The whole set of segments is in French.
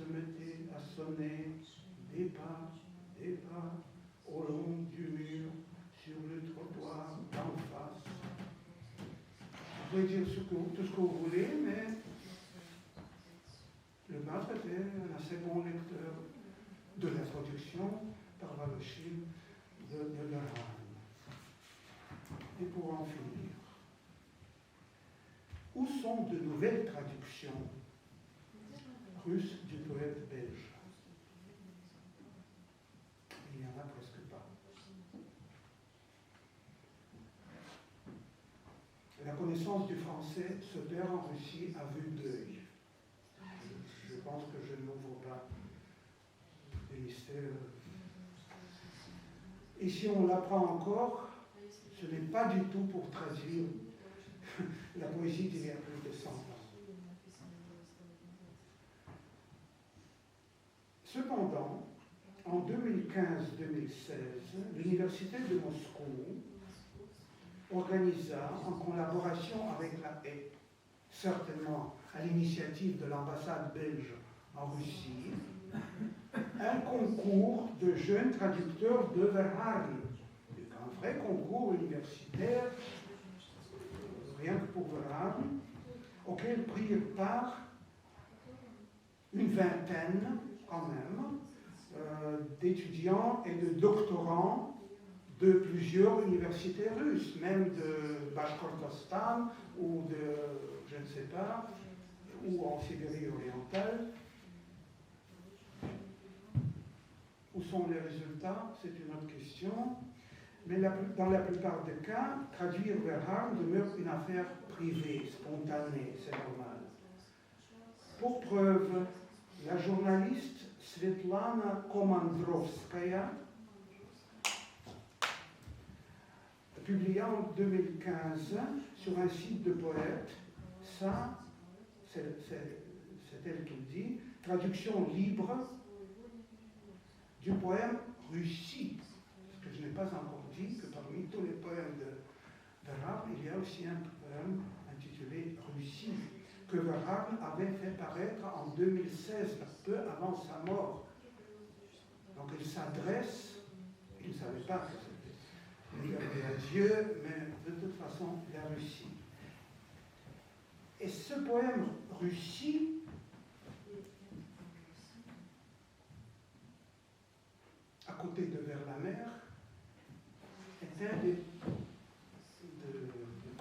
mettait à sonner des pas, au long du mur, sur le trottoir d'en face. Vous pouvez dire tout ce que vous voulez, mais le maître était un assez bon lecteur de la traduction par Wallerstein de Verhaeren. Et pour en finir, où sont de nouvelles traductions russes du poète belge? Il n'y en a presque pas. La connaissance du français se perd en Russie à vue d'œil. Je pense que je n'ouvre pas des mystères. Et si on l'apprend encore, ce n'est pas du tout pour traduire la poésie d'il y a plus de 100 ans. Cependant, en 2015-2016, l'Université de Moscou organisa, en collaboration avec la HAE, certainement à l'initiative de l'ambassade belge en Russie, un concours de jeunes traducteurs de Verhaeren. Un vrai concours universitaire, rien que pour Verhaeren, auquel prirent part une vingtaine, quand même, d'étudiants et de doctorants de plusieurs universités russes, même de Bashkortostan ou de, je ne sais pas, ou en Sibérie orientale. Où sont les résultats? C'est une autre question. Mais dans la plupart des cas, traduire Verhaeren demeure une affaire privée, spontanée, c'est normal. Pour preuve, la journaliste Svetlana Komandrovskaya publia en 2015 sur un site de poètes, ça, c'est elle qui le dit, traduction libre du poème Russie. Parce que je n'ai pas encore dit que parmi tous les poèmes de Verhaeren, il y a aussi un poème intitulé Russie, que Verhaeren avait fait paraître en 2016, peu avant sa mort. Donc il s'adresse, il ne savait pas que c'était à Dieu, mais de toute façon, la Russie. Et ce poème Russie, à côté de Vers la mer, est un des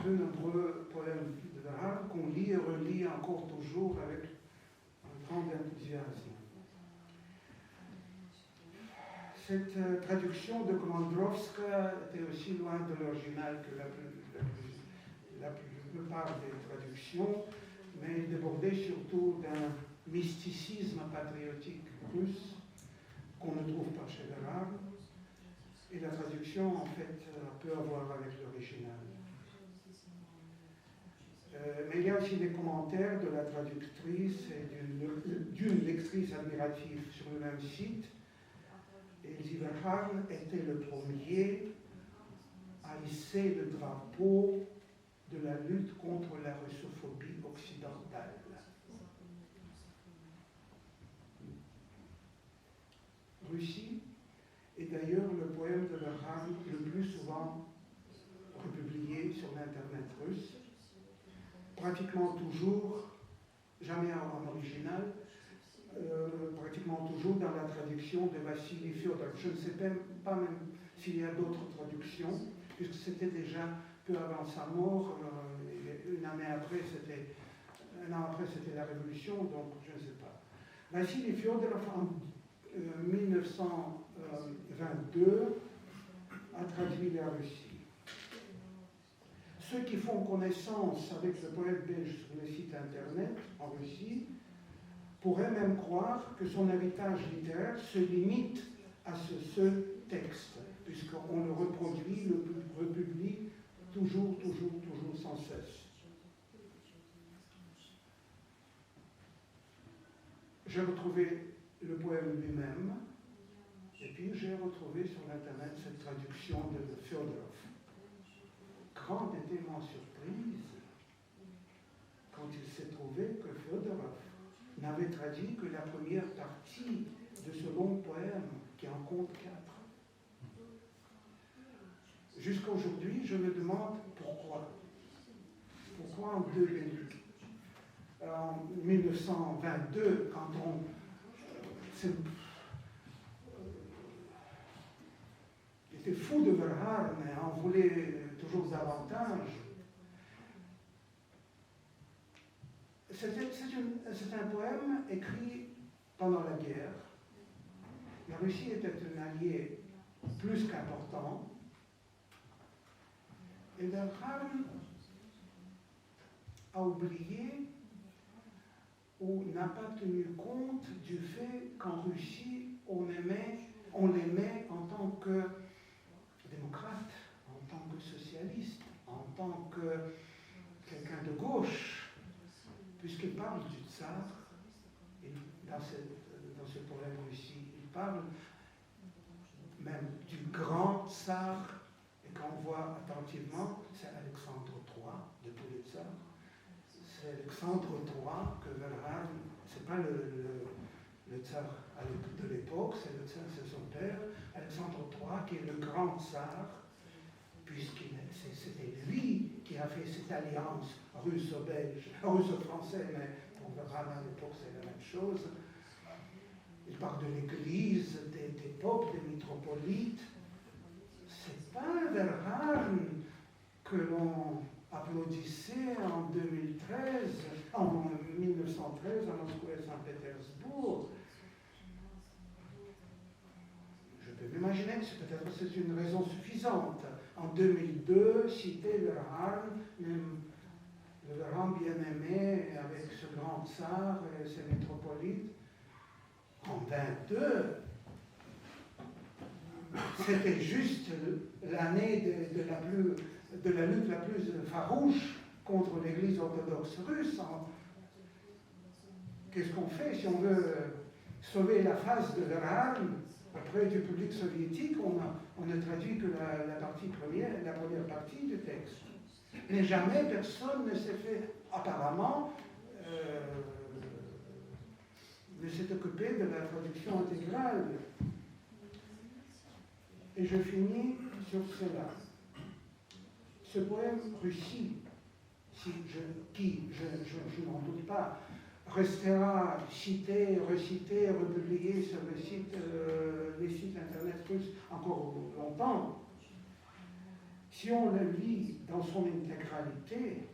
peu nombreux poèmes de Verhaeren qu'on lit et relit encore toujours avec un grand enthousiasme. Cette traduction de Komandrovska était aussi loin de l'original que la plupart des traductions, mais débordait surtout d'un mysticisme patriotique russe qu'on ne trouve pas chez Verhaeren. Et la traduction, en fait, peut avoir avec l'original. Mais il y a aussi des commentaires de la traductrice et d'une lectrice admirative sur le même site. Elsie Verhaeren était le premier à hisser le drapeau de la lutte contre la russophobie occidentale. Russie est d'ailleurs le poème de Verhaeren le plus souvent republié sur l'internet russe, pratiquement toujours, jamais en original, pratiquement toujours dans la traduction de Vassili Fyodorov. Je ne sais pas même s'il y a d'autres traductions, puisque c'était déjà peu avant sa mort, un an après c'était la Révolution, donc je ne sais pas. Vassili Fyodorov, en 1922, a traduit la Russie. Ceux qui font connaissance avec le poète belge sur les sites internet en Russie pourraient même croire que son héritage littéraire se limite à ce seul texte, puisqu'on le reproduit, le republie toujours sans cesse. J'ai retrouvé le poème lui-même, et puis j'ai retrouvé sur l'internet cette traduction de Fyodorov. Grande était ma surprise quand il s'est trouvé que Fyodorov n'avait traduit que la première partie de ce long poème qui en compte 4. Jusqu'à aujourd'hui, je me demande pourquoi. Pourquoi en 2000, en 1922, quand on... était fou de Verhaeren, mais on voulait toujours davantage. C'est un poème écrit pendant la guerre. La Russie était un allié plus qu'important. Et Verhaeren a oublié ou n'a pas tenu compte du fait qu'en Russie, on l'aimait en tant que démocrate, en tant que socialiste, en tant que quelqu'un de gauche, puisqu'il parle du tsar, dans ce poème aussi, il parle même du grand tsar, et quand on voit attentivement, c'est Alexandre III de tous les tsars. C'est Alexandre III que Verhaeren, c'est pas le tsar de l'époque, c'est son père, Alexandre III, qui est le grand tsar, puisque c'était lui qui a fait cette alliance russo-belge, russo-français, mais pour Verhaeren à l'époque c'est la même chose. Il parle de l'Église, des popes, des métropolites. C'est pas Verhaeren que l'on applaudissait en 2013, en 1913 à Moscou et Saint-Pétersbourg. Je peux m'imaginer que peut-être c'est une raison suffisante. En 2002, citer Verhaeren, même le Verhaeren bien-aimé avec ce grand tsar et ses métropolites. En 22, c'était juste l'année de la lutte la plus farouche contre l'Église orthodoxe russe. Qu'est-ce qu'on fait si on veut sauver la face de Verhaeren auprès du public soviétique? On ne traduit que la première partie du texte. Mais jamais personne ne s'est fait, apparemment, ne s'est occupé de la traduction intégrale. Et je finis sur cela. Ce poème Russie, qui, je n'en doute pas, restera cité, recité, republié sur les sites internet russes encore longtemps, si on le lit dans son intégralité,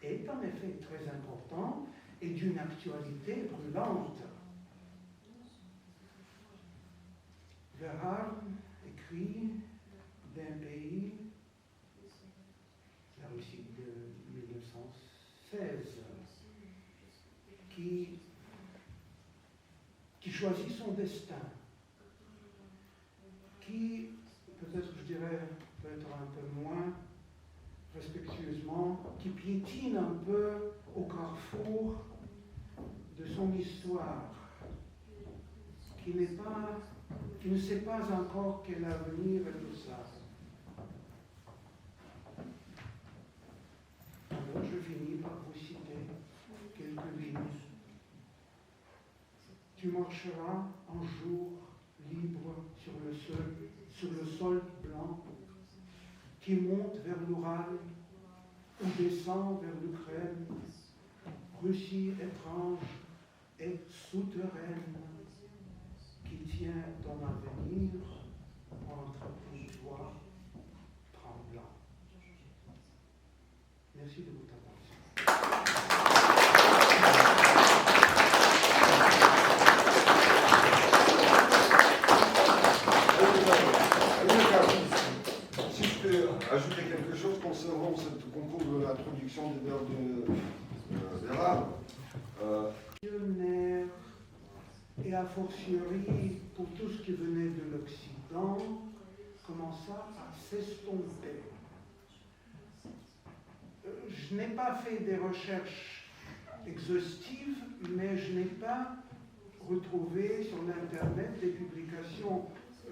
est en effet très important et d'une actualité brûlante. Verhaeren écrit d'un pays, la Russie de 1916, qui choisit son destin, qui, peut-être je dirais, peut-être un peu moins respectueusement, qui piétine un peu au carrefour de son histoire, qui ne sait pas encore quel avenir est tout ça. Alors je finis par vous citer quelques lignes. Tu marcheras un jour libre sur le sol blanc qui monte vers l'Oural ou descend vers l'Ukraine, Russie étrange et souterraine qui tient ton avenir entre tes doigts tremblants. Merci de votre attention. Si je peux ajouter quelque chose concernant ce concours de l'introduction des vers de Verhaeren. Et a fortiori, pour tout ce qui venait de l'Occident, commença à s'estomper. Je n'ai pas fait des recherches exhaustives, mais je n'ai pas retrouvé sur l'Internet des publications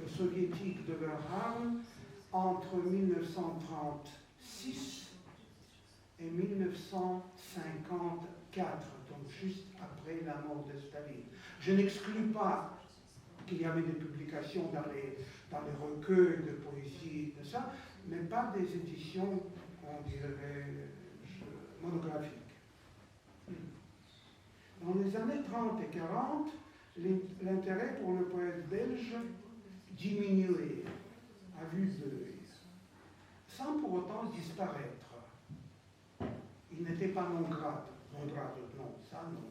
soviétiques de Verhaeren entre 1936 et 1954, donc juste après la mort de Staline. Je n'exclus pas qu'il y avait des publications dans les recueils de poésie, de ça, mais pas des éditions, on dirait, monographiques. Dans les années 30 et 40, l'intérêt pour le poète belge diminuait à vue d'œil, sans pour autant disparaître. Il n'était pas non grade, non, ça non.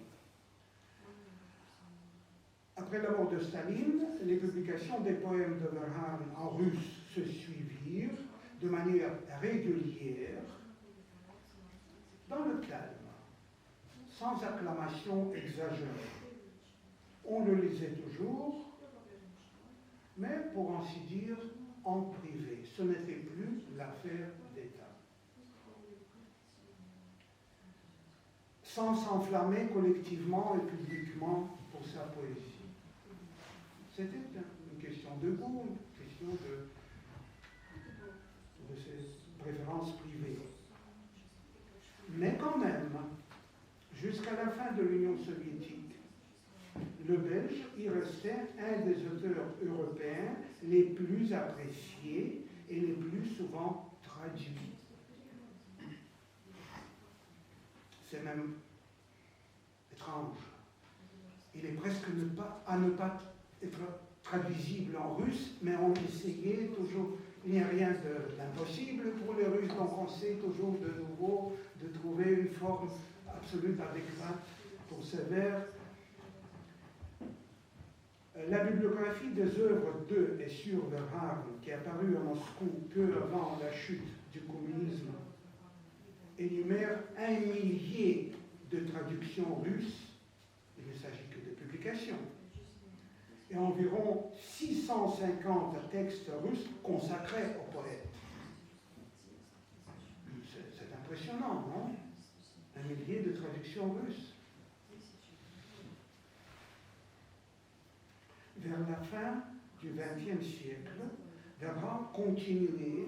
Après la mort de Staline, les publications des poèmes de Verhaeren en russe se suivirent de manière régulière, dans le calme, sans acclamation exagérée. On le lisait toujours, mais pour ainsi dire, en privé. Ce n'était plus l'affaire d'État. Sans s'enflammer collectivement et publiquement pour sa poésie. C'était une question de goût, une question de ses préférences privées. Mais quand même, jusqu'à la fin de l'Union soviétique, le Belge y restait un des auteurs européens les plus appréciés et les plus souvent traduits. C'est même étrange. Il est presque à ne pas être traduisible en russe, mais on essayait toujours. Il n'y a rien d'impossible pour les Russes, donc on sait toujours de nouveau de trouver une forme absolue adéquate pour ces vers. La bibliographie des œuvres de et sur Verhaeren, qui est apparue à Moscou peu avant la chute du communisme, énumère 1 millier de traductions russes, il ne s'agit que de publications, et environ 650 textes russes consacrés aux poètes. C'est impressionnant, non? 1 millier de traductions russes. Vers la fin du XXe siècle, Verhaeren continuait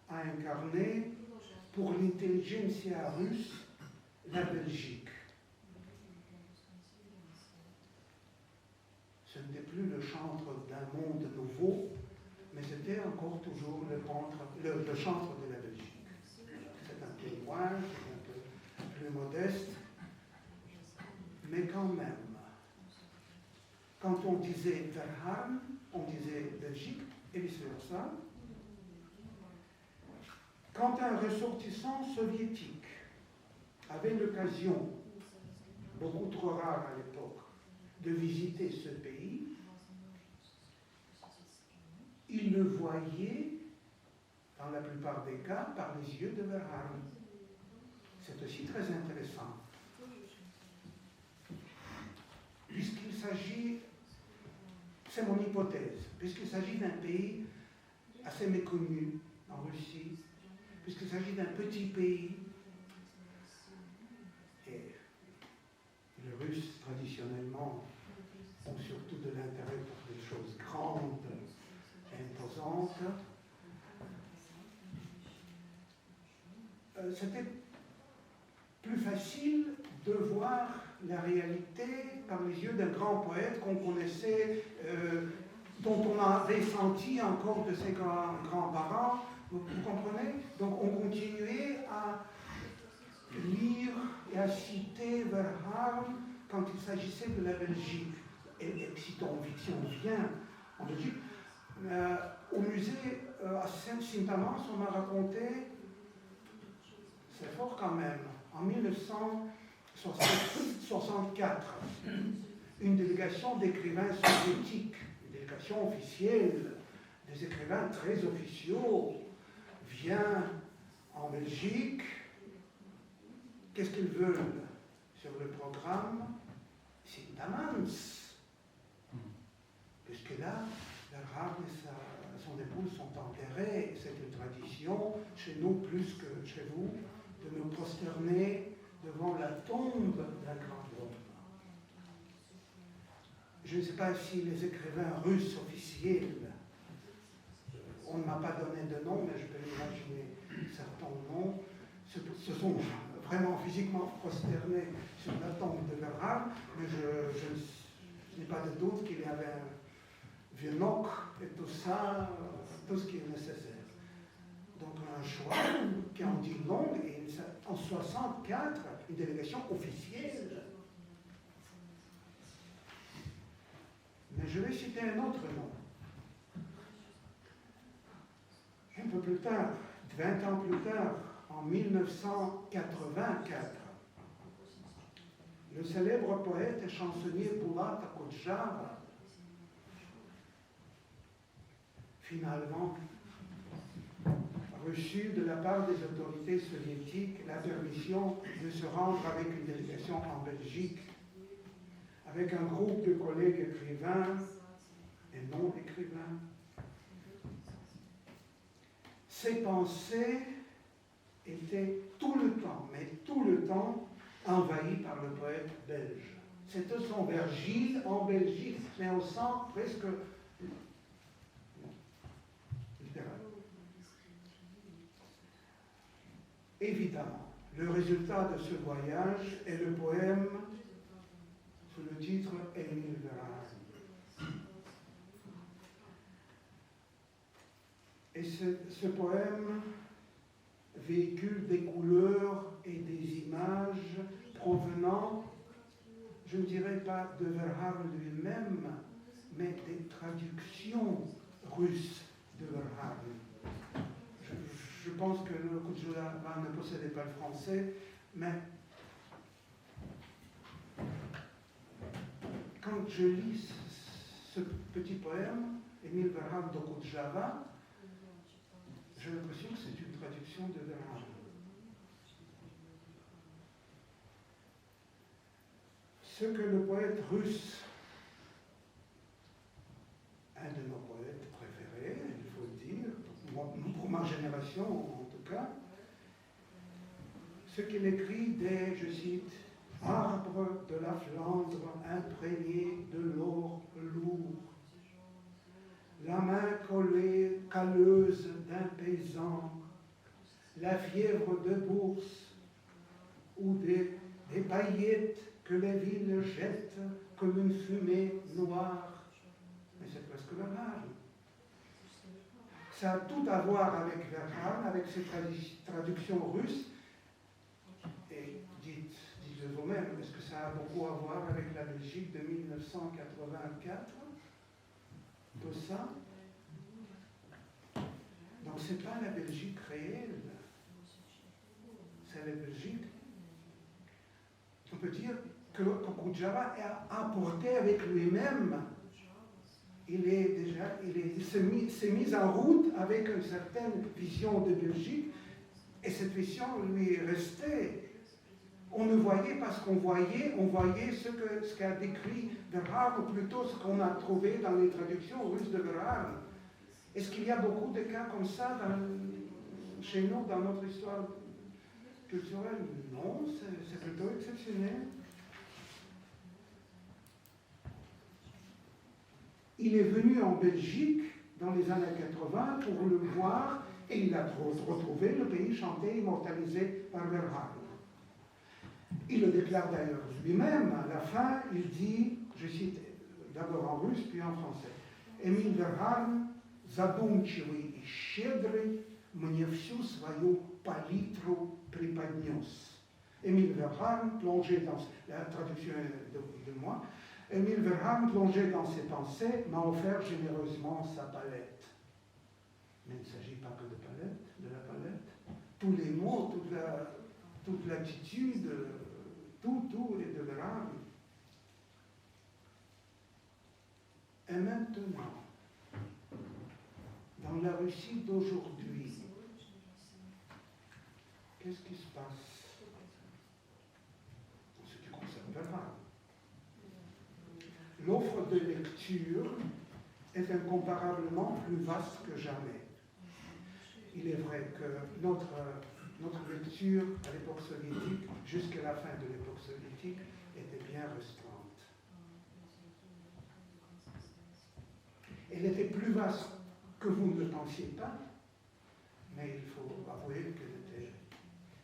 à incarner pour l'intelligentsia russe la Belgique. Ce n'était plus le chantre d'un monde nouveau, mais c'était encore toujours le chantre de la Belgique. C'est un peu loin, c'est un peu plus modeste, mais quand même. Quand on disait Verhaeren, on disait Belgique, et vice-versa. Quand un ressortissant soviétique avait l'occasion, beaucoup trop rare à l'époque, de visiter ce pays, il le voyait, dans la plupart des cas, par les yeux de Verhaeren. C'est aussi très intéressant. Puisqu'il s'agit, c'est mon hypothèse, puisqu'il s'agit d'un pays assez méconnu en Russie, puisqu'il s'agit d'un petit pays, et les Russes traditionnellement ont surtout de l'intérêt pour des choses grandes et imposantes, c'était plus facile de voir la réalité par les yeux d'un grand poète qu'on connaissait, dont on avait senti encore de ses grands-parents. Vous comprenez? Donc on continuait à lire et à citer Verhaeren quand il s'agissait de la Belgique. Et si on vient en Belgique, au musée à Saint-Amand, on m'a raconté, c'est fort quand même, en 1964, une délégation d'écrivains soviétiques, une délégation officielle, des écrivains très officiaux, vient en Belgique. Qu'est-ce qu'ils veulent sur le programme? Saint-Amand. Puisque là, Verhaeren et son épouse sont enterrés. C'est une tradition, chez nous plus que chez vous, de nous prosterner devant la tombe d'un grand homme. Je ne sais pas si les écrivains russes officiels, on ne m'a pas donné de nom, mais je peux imaginer certains noms, se sont vraiment physiquement prosternés sur la tombe de Bernhard, mais je n'ai pas de doute qu'il y avait un vieux noc et tout ça, tout ce qui est nécessaire. Donc un choix qui en dit long, et en 64, une délégation officielle. Mais je vais citer un autre nom. Un peu plus tard, 20 ans plus tard, en 1984, le célèbre poète et chansonnier Bulat Akodjava, finalement, reçu de la part des autorités soviétiques la permission de se rendre avec une délégation en Belgique, avec un groupe de collègues écrivains et non-écrivains. Ses pensées étaient tout le temps, mais tout le temps, envahies par le poète belge. C'était son Virgile en Belgique, mais au sens presque littéral. Évidemment, le résultat de ce voyage est le poème sous le titre Émile Verhaeren. Et ce poème véhicule des couleurs et des images provenant, je ne dirais pas de Verhaeren lui-même, mais des traductions russes de Verhaeren. Je pense que le Kudjava ne possédait pas le français, mais quand je lis ce petit poème, Émile Verhaeren de Kudjava, j'ai l'impression que c'est une traduction de Verhaeren. Ce que le poète russe, un de nos poètes préférés, il faut le dire, pour ma génération en tout cas, ce qu'il écrit des, je cite, arbres de la Flandre imprégnés de l'or lourd, la main collée, calleuse d'un paysan, la fièvre de bourse, ou des paillettes que les villes jettent comme une fumée noire. Mais c'est presque Verhaeren. Ça a tout à voir avec Verhaeren, avec ses traductions russes. Et dites-le vous-même, est-ce que ça a beaucoup à voir avec la Belgique de 1984? Tout ça? Donc ce n'est pas la Belgique réelle, c'est la Belgique. On peut dire que Kudjava a apporté avec lui-même, s'est mis en route avec une certaine vision de Belgique, et cette vision lui est restée. On ne voyait pas ce qu'on voyait, on voyait ce qu'a décrit Verhaeren, ou plutôt ce qu'on a trouvé dans les traductions russes de Verhaeren. Est-ce qu'il y a beaucoup de cas comme ça chez nous, dans notre histoire culturelle? Non, c'est plutôt exceptionnel. Il est venu en Belgique dans les années 80 pour le voir, et il a retrouvé le pays chanté, immortalisé par Verhaeren. Il le déclare d'ailleurs lui-même, à la fin, il dit, je cite d'abord en russe, puis en français, Émile Verhaeren, задумчивый и щедрый, мне всю свою палитру преподнес. Émile Verhaeren, plongé dans la traduction de moi, Émile Verhaeren, plongé dans ses pensées, m'a offert généreusement sa palette. Mais il ne s'agit pas que de la palette. Tous les mots, toute l'attitude, tout est de Verhaeren. Et maintenant, dans la Russie d'aujourd'hui, qu'est-ce qui se passe en ce qui concerne Verhaeren? L'offre de lecture est incomparablement plus vaste que jamais. Il est vrai que notre lecture à l'époque soviétique, jusqu'à la fin de l'époque soviétique, était bien restreinte. Elle était plus vaste que vous ne le pensiez pas, mais il faut avouer qu'elle était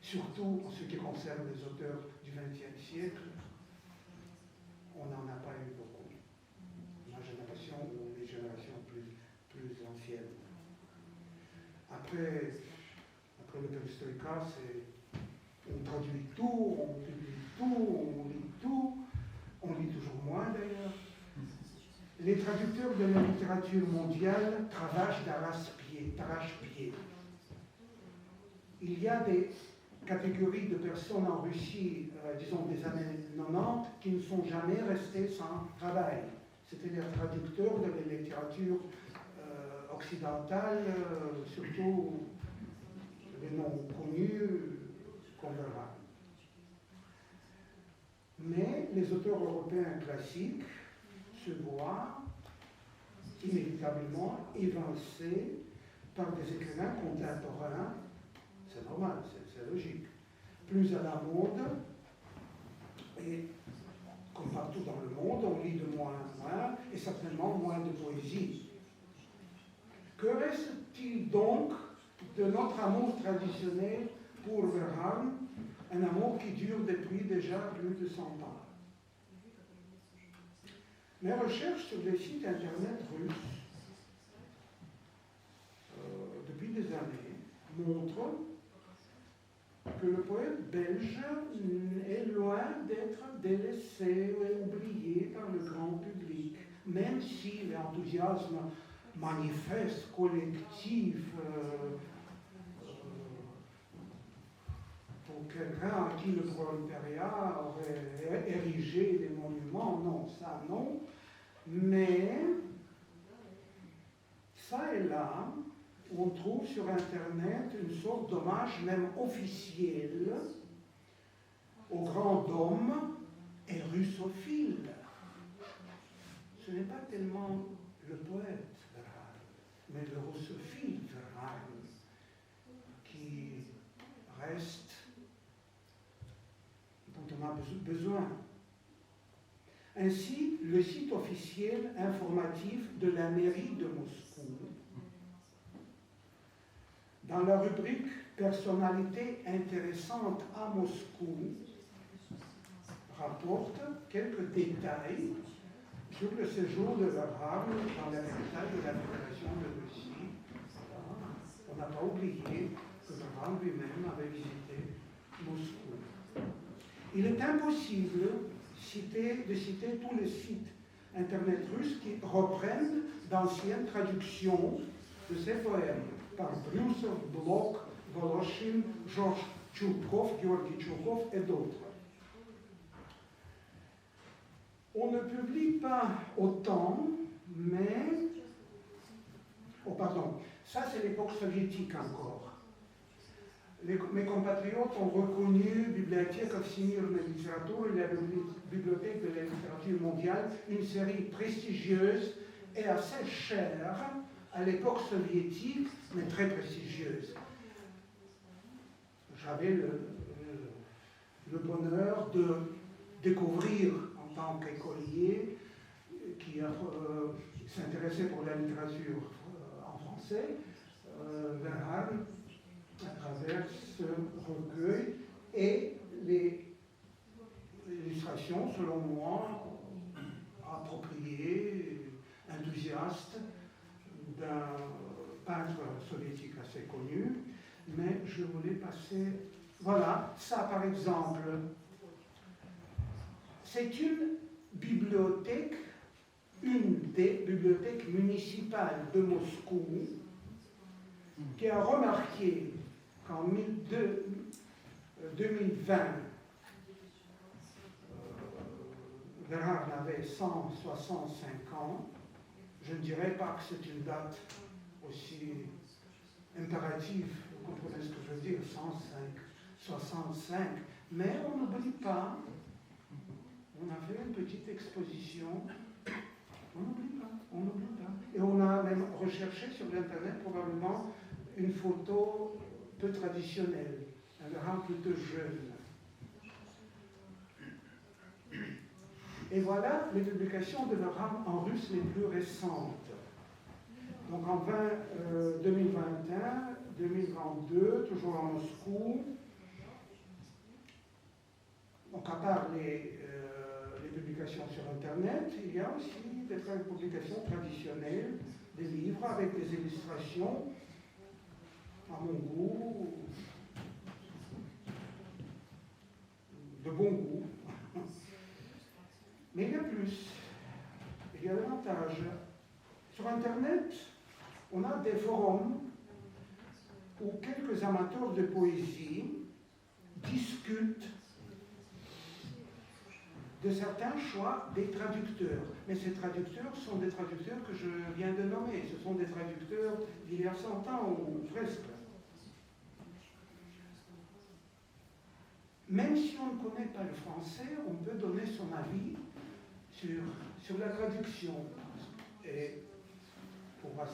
surtout en ce qui concerne les auteurs du XXe siècle, on n'en a pas eu beaucoup. Ma génération ou les générations plus anciennes. Après le perestroïka, on traduit tout, on publie tout, on lit tout, on lit toujours moins d'ailleurs. Les traducteurs de la littérature mondiale travaillent d'arrache-pied. Il y a des catégories de personnes en Russie, disons des années 90, qui ne sont jamais restées sans travail. C'était les traducteurs de la littérature occidentale, surtout les noms connus qu'on verra. Mais les auteurs européens classiques se voient inévitablement évincés par des écrivains contemporains. C'est normal, c'est logique. Plus à la mode, et comme partout dans le monde, on lit de moins en moins, et certainement moins de poésie. Que reste-t-il donc de notre amour traditionnel pour Verhaeren, un amour qui dure depuis déjà plus de 100 ans? Mes recherches sur les sites internet russes depuis des années montrent que le poète belge est loin d'être délaissé et oublié par le grand public, même si l'enthousiasme manifeste, collectif, pour quelqu'un à qui le prolétariat aurait érigé des monuments, non, ça non, mais ça et là, on trouve sur Internet une sorte d'hommage même officiel au grand homme et russophile. Ce n'est pas tellement le poète Verhaeren, mais le russophile Verhaeren qui reste, dont on a besoin. Ainsi, le site officiel informatif de la mairie de Moscou, dans la rubrique Personnalité intéressante à Moscou, rapporte quelques détails sur le séjour de Verhaeren dans la capitale de la Fédération de Russie. On n'a pas oublié que Verhaeren lui-même avait visité Moscou. Il est impossible de citer tous les sites internet russes qui reprennent d'anciennes traductions de ses poèmes par Brusov, Blok, Voloshin, Georges Tchourkov, Georgi Tchourkov et d'autres. On ne publie pas autant, mais... Oh, pardon, ça c'est l'époque soviétique encore. Mes compatriotes ont reconnu Bibliothèque Всемирной литературы, la bibliothèque de la littérature mondiale, une série prestigieuse et assez chère à l'époque soviétique, mais très prestigieuse. J'avais le bonheur de découvrir en tant qu'écolier qui s'intéressait pour la littérature en français, Verhaeren, à travers ce recueil et les illustrations, selon moi, appropriées, enthousiastes d'un peintre soviétique assez connu, mais je voulais passer... Voilà, ça par exemple, c'est une des bibliothèques municipales de Moscou, qui a remarqué qu'en 2020, Verhaeren avait 165 ans. Je ne dirais pas que c'est une date aussi impérative, vous comprenez ce que je veux dire, 105, 65, mais on n'oublie pas, on a fait une petite exposition, on n'oublie pas. Et on a même recherché sur l'internet probablement une photo peu traditionnelle, un Verhaeren plutôt jeune. Et voilà les publications de Verhaeren en russe les plus récentes. Donc en 2021, 2022, toujours à Moscou, Donc à part les publications sur Internet, il y a aussi des publications traditionnelles, des livres avec des illustrations, à mon goût, de bon goût. Mais il y a plus, il y a davantage. Sur Internet, on a des forums où quelques amateurs de poésie discutent de certains choix des traducteurs. Mais ces traducteurs sont des traducteurs que je viens de nommer. Ce sont des traducteurs d'il y a 100 ans ou presque. Même si on ne connaît pas le français, on peut donner son avis sur la traduction. Et pour un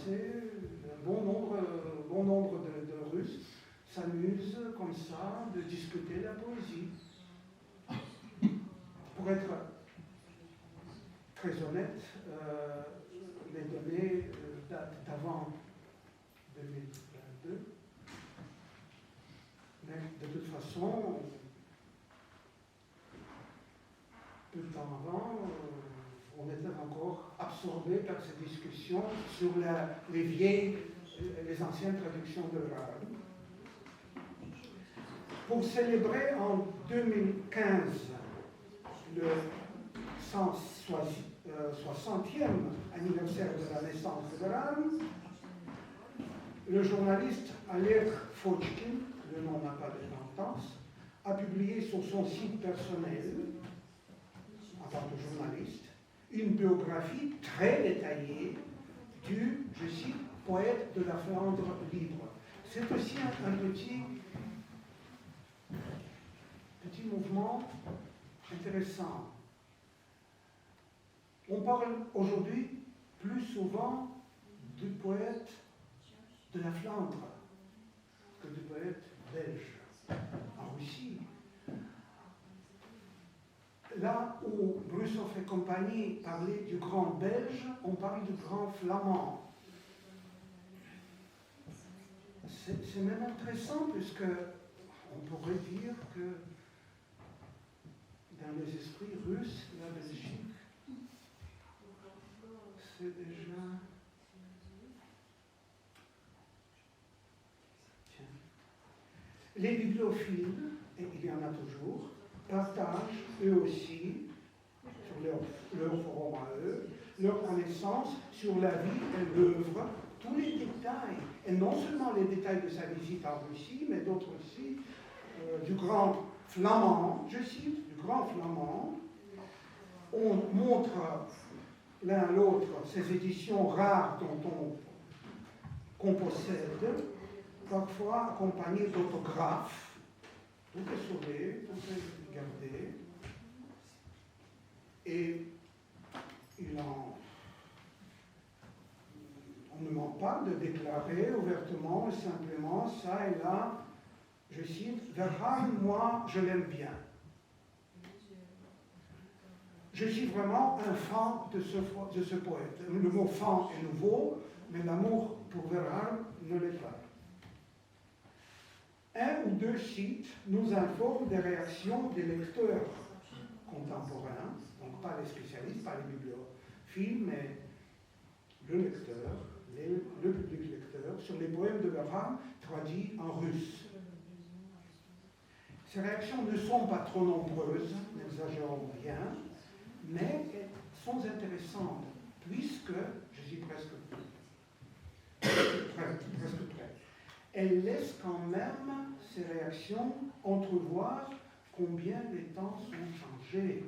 bon nombre de Russes s'amusent comme ça de discuter la poésie. Pour être très honnête, les données datent d'avant 2022. Mais de toute façon, peu de temps avant, on était encore absorbé par ces discussions sur les anciennes traductions de l'arabe. Pour célébrer en 2015 le 160e anniversaire de la naissance de l'arabe, le journaliste Oleg Fochkin, le nom n'a pas d'importance, a publié sur son site personnel, en tant que journaliste, une biographie très détaillée du, je cite, poète de la Flandre libre. C'est aussi un petit mouvement intéressant. On parle aujourd'hui plus souvent du poète de la Flandre que du poète belge en Russie. Là où Brussow et compagnie parlaient du grand belge, on parle du grand flamand. C'est même intéressant puisque on pourrait dire que dans les esprits russes, la Belgique, c'est déjà... Tiens. Les bibliophiles, et il y en a toujours, partagent eux aussi, sur leur forum à eux, leur connaissance sur la vie et l'œuvre, tous les détails, et non seulement les détails de sa visite en Russie, mais d'autres aussi, du grand flamand, je cite, du grand flamand. On montre l'un à l'autre ces éditions rares qu'on possède, parfois accompagnées d'autographes. Tout est sauvé, tout est gardé. Et on ne manque pas de déclarer ouvertement et simplement, ça et là, je cite, Verhaeren, moi, je l'aime bien. Je suis vraiment un fan de ce poète. Le mot fan est nouveau, mais l'amour pour Verhaeren ne l'est pas. Un ou deux sites nous informent des réactions des lecteurs contemporains, donc pas les spécialistes, pas les bibliophiles, mais le lecteur, le public lecteur, sur les poèmes de Verhaeren traduits en russe. Ces réactions ne sont pas trop nombreuses, n'exagérons rien, mais elles sont intéressantes, puisque, je suis presque prêt, elles laissent quand même, ces réactions, entrevoir combien les temps sont changés.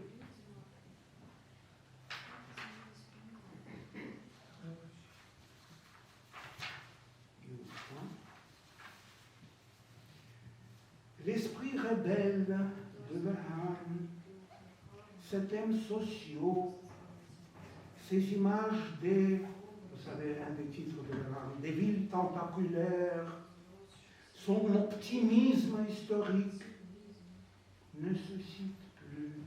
L'esprit rebelle de Verhaeren, ces thèmes sociaux, ces images vous savez, un des titres de Verhaeren, des villes tentaculaires, son optimisme historique ne suscite plus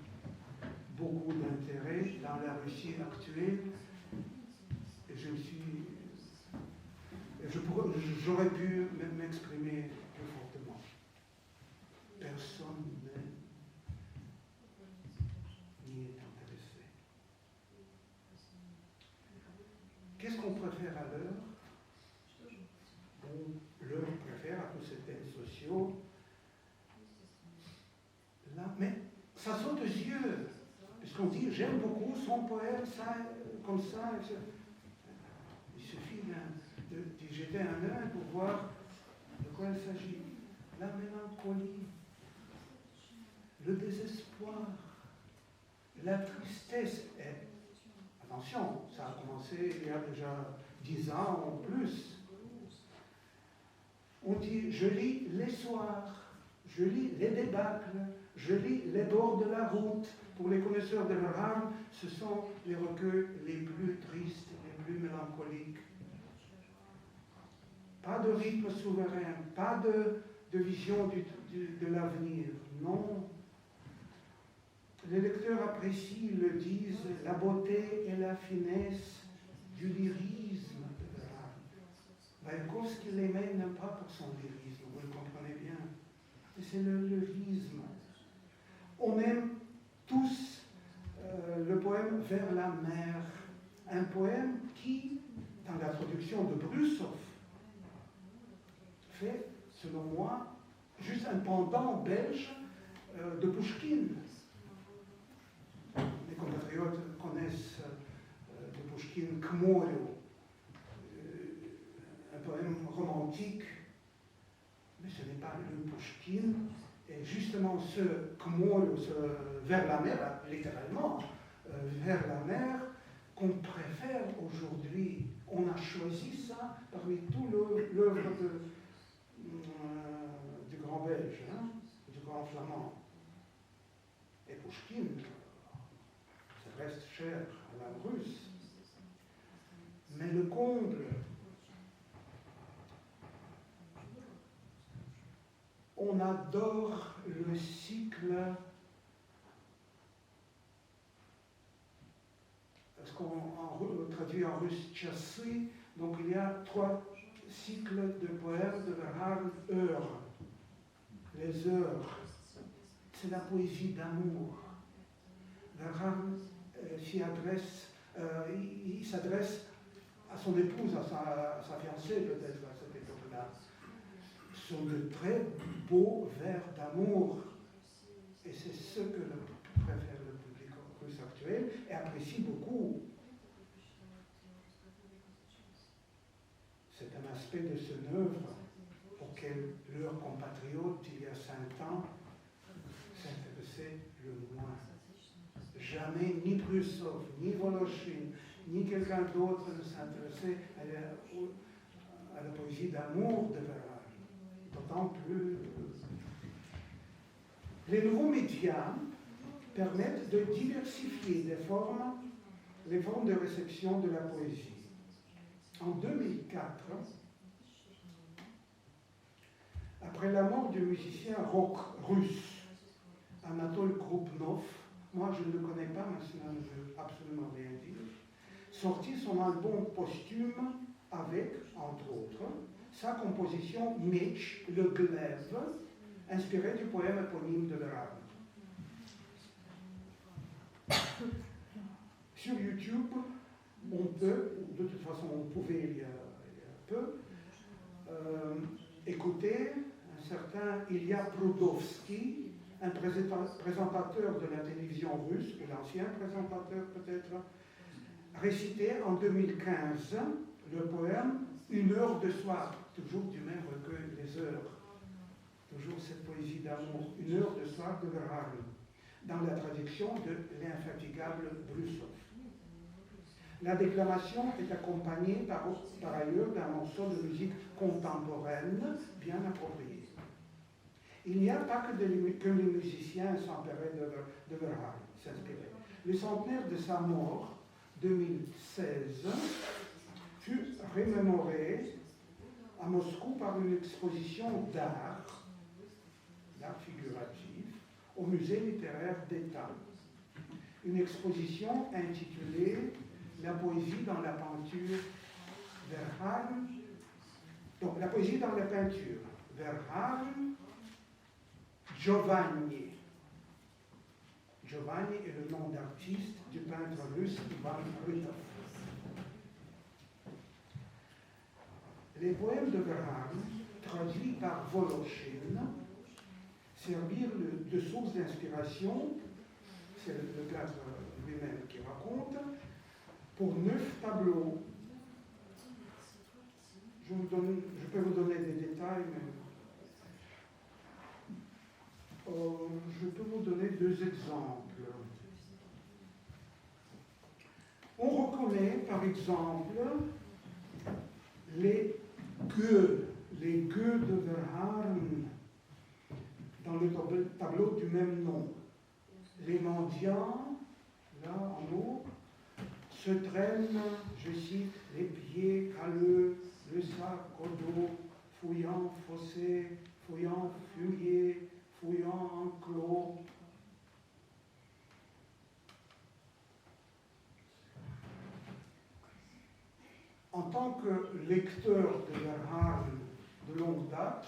beaucoup d'intérêt dans la Russie actuelle. Et j'aurais pu m'exprimer plus fortement. Personne préfère à l'heure, l'heure préfère à tous ces thèmes sociaux. Là, mais ça saute aux yeux, puisqu'on dit j'aime beaucoup son poème, ça, comme ça, etc. Il suffit d'y jeter un œil pour voir de quoi il s'agit. La mélancolie, le désespoir, la tristesse. Et, attention, ça a commencé il y a déjà 10 ans ou plus. On dit, je lis les soirs, je lis les débâcles, je lis les bords de la route. Pour les connaisseurs de l'arabe, ce sont les recueils les plus tristes, les plus mélancoliques. Pas de rythme souverain, pas de vision de l'avenir, non. Les lecteurs apprécient, le disent, la beauté et la finesse du lyrisme de l'arabe. Maïakovski l'aimait non pas pour son lyrisme, vous le comprenez bien, mais c'est le lyrisme. On aime tous le poème Vers la mer, un poème qui, dans la traduction de Brusov, fait, selon moi, juste un pendant belge de Pouchkine. Les compatriotes connaissent de Pouchkine Kmorio, un poème romantique, mais ce n'est pas le Pouchkine. Et justement, ce Kmorio, ce vers la mer, littéralement, vers la mer, qu'on préfère aujourd'hui. On a choisi ça parmi tout l'œuvre du grand belge, hein, du grand flamand. Et Pouchkine, ça reste cher à la russe. Mais le comble, on adore le cycle, parce qu'on traduit en russe Tchassy, donc il y a 3 cycles de poèmes de Bernhard Heure. Les heures, c'est la poésie d'amour. Bernhard il s'adresse à son épouse, à sa fiancée peut-être à cette époque-là. Ce sont de très beaux vers d'amour. Et c'est ce que préfère le public russe actuel et apprécie beaucoup. C'est un aspect de cette œuvre auquel leurs compatriotes, il y a 5 ans, s'intéressaient le moins. Jamais ni Brusov, ni Voloshin, ni quelqu'un d'autre ne s'intéressait à la poésie d'amour de Bernhard. D'autant plus. Les nouveaux médias permettent de diversifier les formes de réception de la poésie. En 2004, après la mort du musicien rock russe Anatole Krupnov, moi je ne le connais pas, mais cela ne veut absolument rien dire, sortit son album posthume avec, entre autres, sa composition Mitch, le glaive, inspirée du poème éponyme de l'arabe. Sur YouTube, on peut, de toute façon on pouvait il y a peu, écouter un certain Ilya Prudovsky, un présentateur de la télévision russe, l'ancien présentateur peut-être, réciter en 2015 le poème Une heure de soir, toujours du même recueil, Les Heures, toujours cette poésie d'amour, Une heure de soir de Bernhard, dans la traduction de l'infatigable Brusov. La déclamation est accompagnée par ailleurs d'un morceau de musique contemporaine bien approprié. Il n'y a pas que les musiciens s'emparaient de Bernhard, s'inspiraient. Le centenaire de sa mort, 2016, fut remémoré à Moscou par une exposition d'art figuratif, au musée littéraire d'État. Une exposition intitulée La poésie dans la peinture, Bernhard. Donc, la poésie dans la peinture, Bernhard Giovanni. Giovanni est le nom d'artiste du peintre russe Ivan Ritov. les poèmes de Verhaeren, traduits par Voloshin, servirent de source d'inspiration, c'est le cadre lui-même qui raconte, pour 9 tableaux. Je peux vous donner des détails, mais je peux vous donner 2 exemples. On reconnaît, par exemple, les gueux de Verhaeren dans le tableau du même nom. Les mendiants, là en haut, se traînent, je cite, les pieds calleux, le sac au dos, fouillant fossé, fouillant fumier, fouillant enclos. En tant que lecteur de Verhaeren de longue date,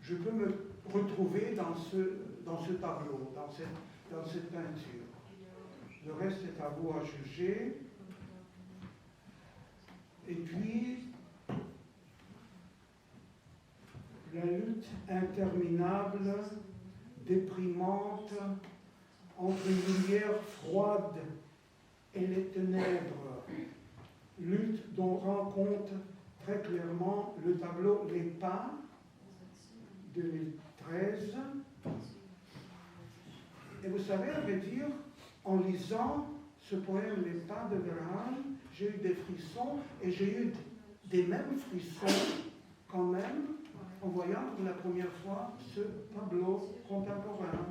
je peux me retrouver dans ce tableau, dans cette peinture. Le reste est à vous à juger. Et puis, la lutte interminable, déprimante, entre une lumière froide et les ténèbres. Lutte dont rend compte très clairement le tableau Les Pas, 2013. Et vous savez, à vrai dire, en lisant ce poème Les Pas de Verhaeren, j'ai eu des frissons, et j'ai eu des mêmes frissons quand même en voyant pour la première fois ce tableau contemporain.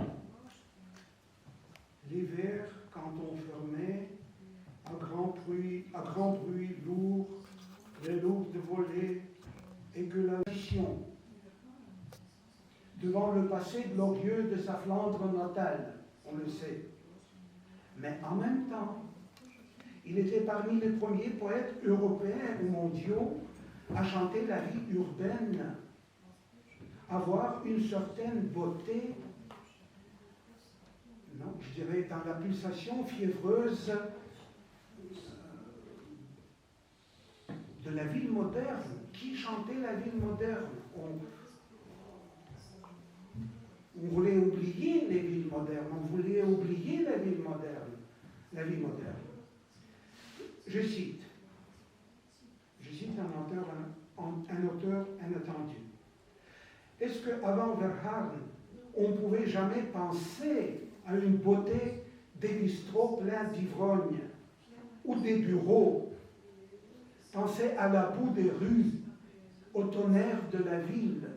L'hiver, quand on fermait, à grand bruit lourd, les lourdes volées, et que la mission, devant le passé glorieux de sa Flandre natale, on le sait. Mais en même temps, il était parmi les premiers poètes européens ou mondiaux à chanter la vie urbaine, à avoir une certaine beauté, non, je dirais dans la pulsation fiévreuse de la ville moderne. Qui chantait la ville moderne? On voulait oublier les villes modernes, on voulait oublier la ville moderne. La vie moderne. Je cite un auteur inattendu. Est-ce qu'avant Verhaeren, on ne pouvait jamais penser à une beauté des bistrots pleins d'ivrogne ou des bureaux? Penser à la boue des rues, au tonnerre de la ville.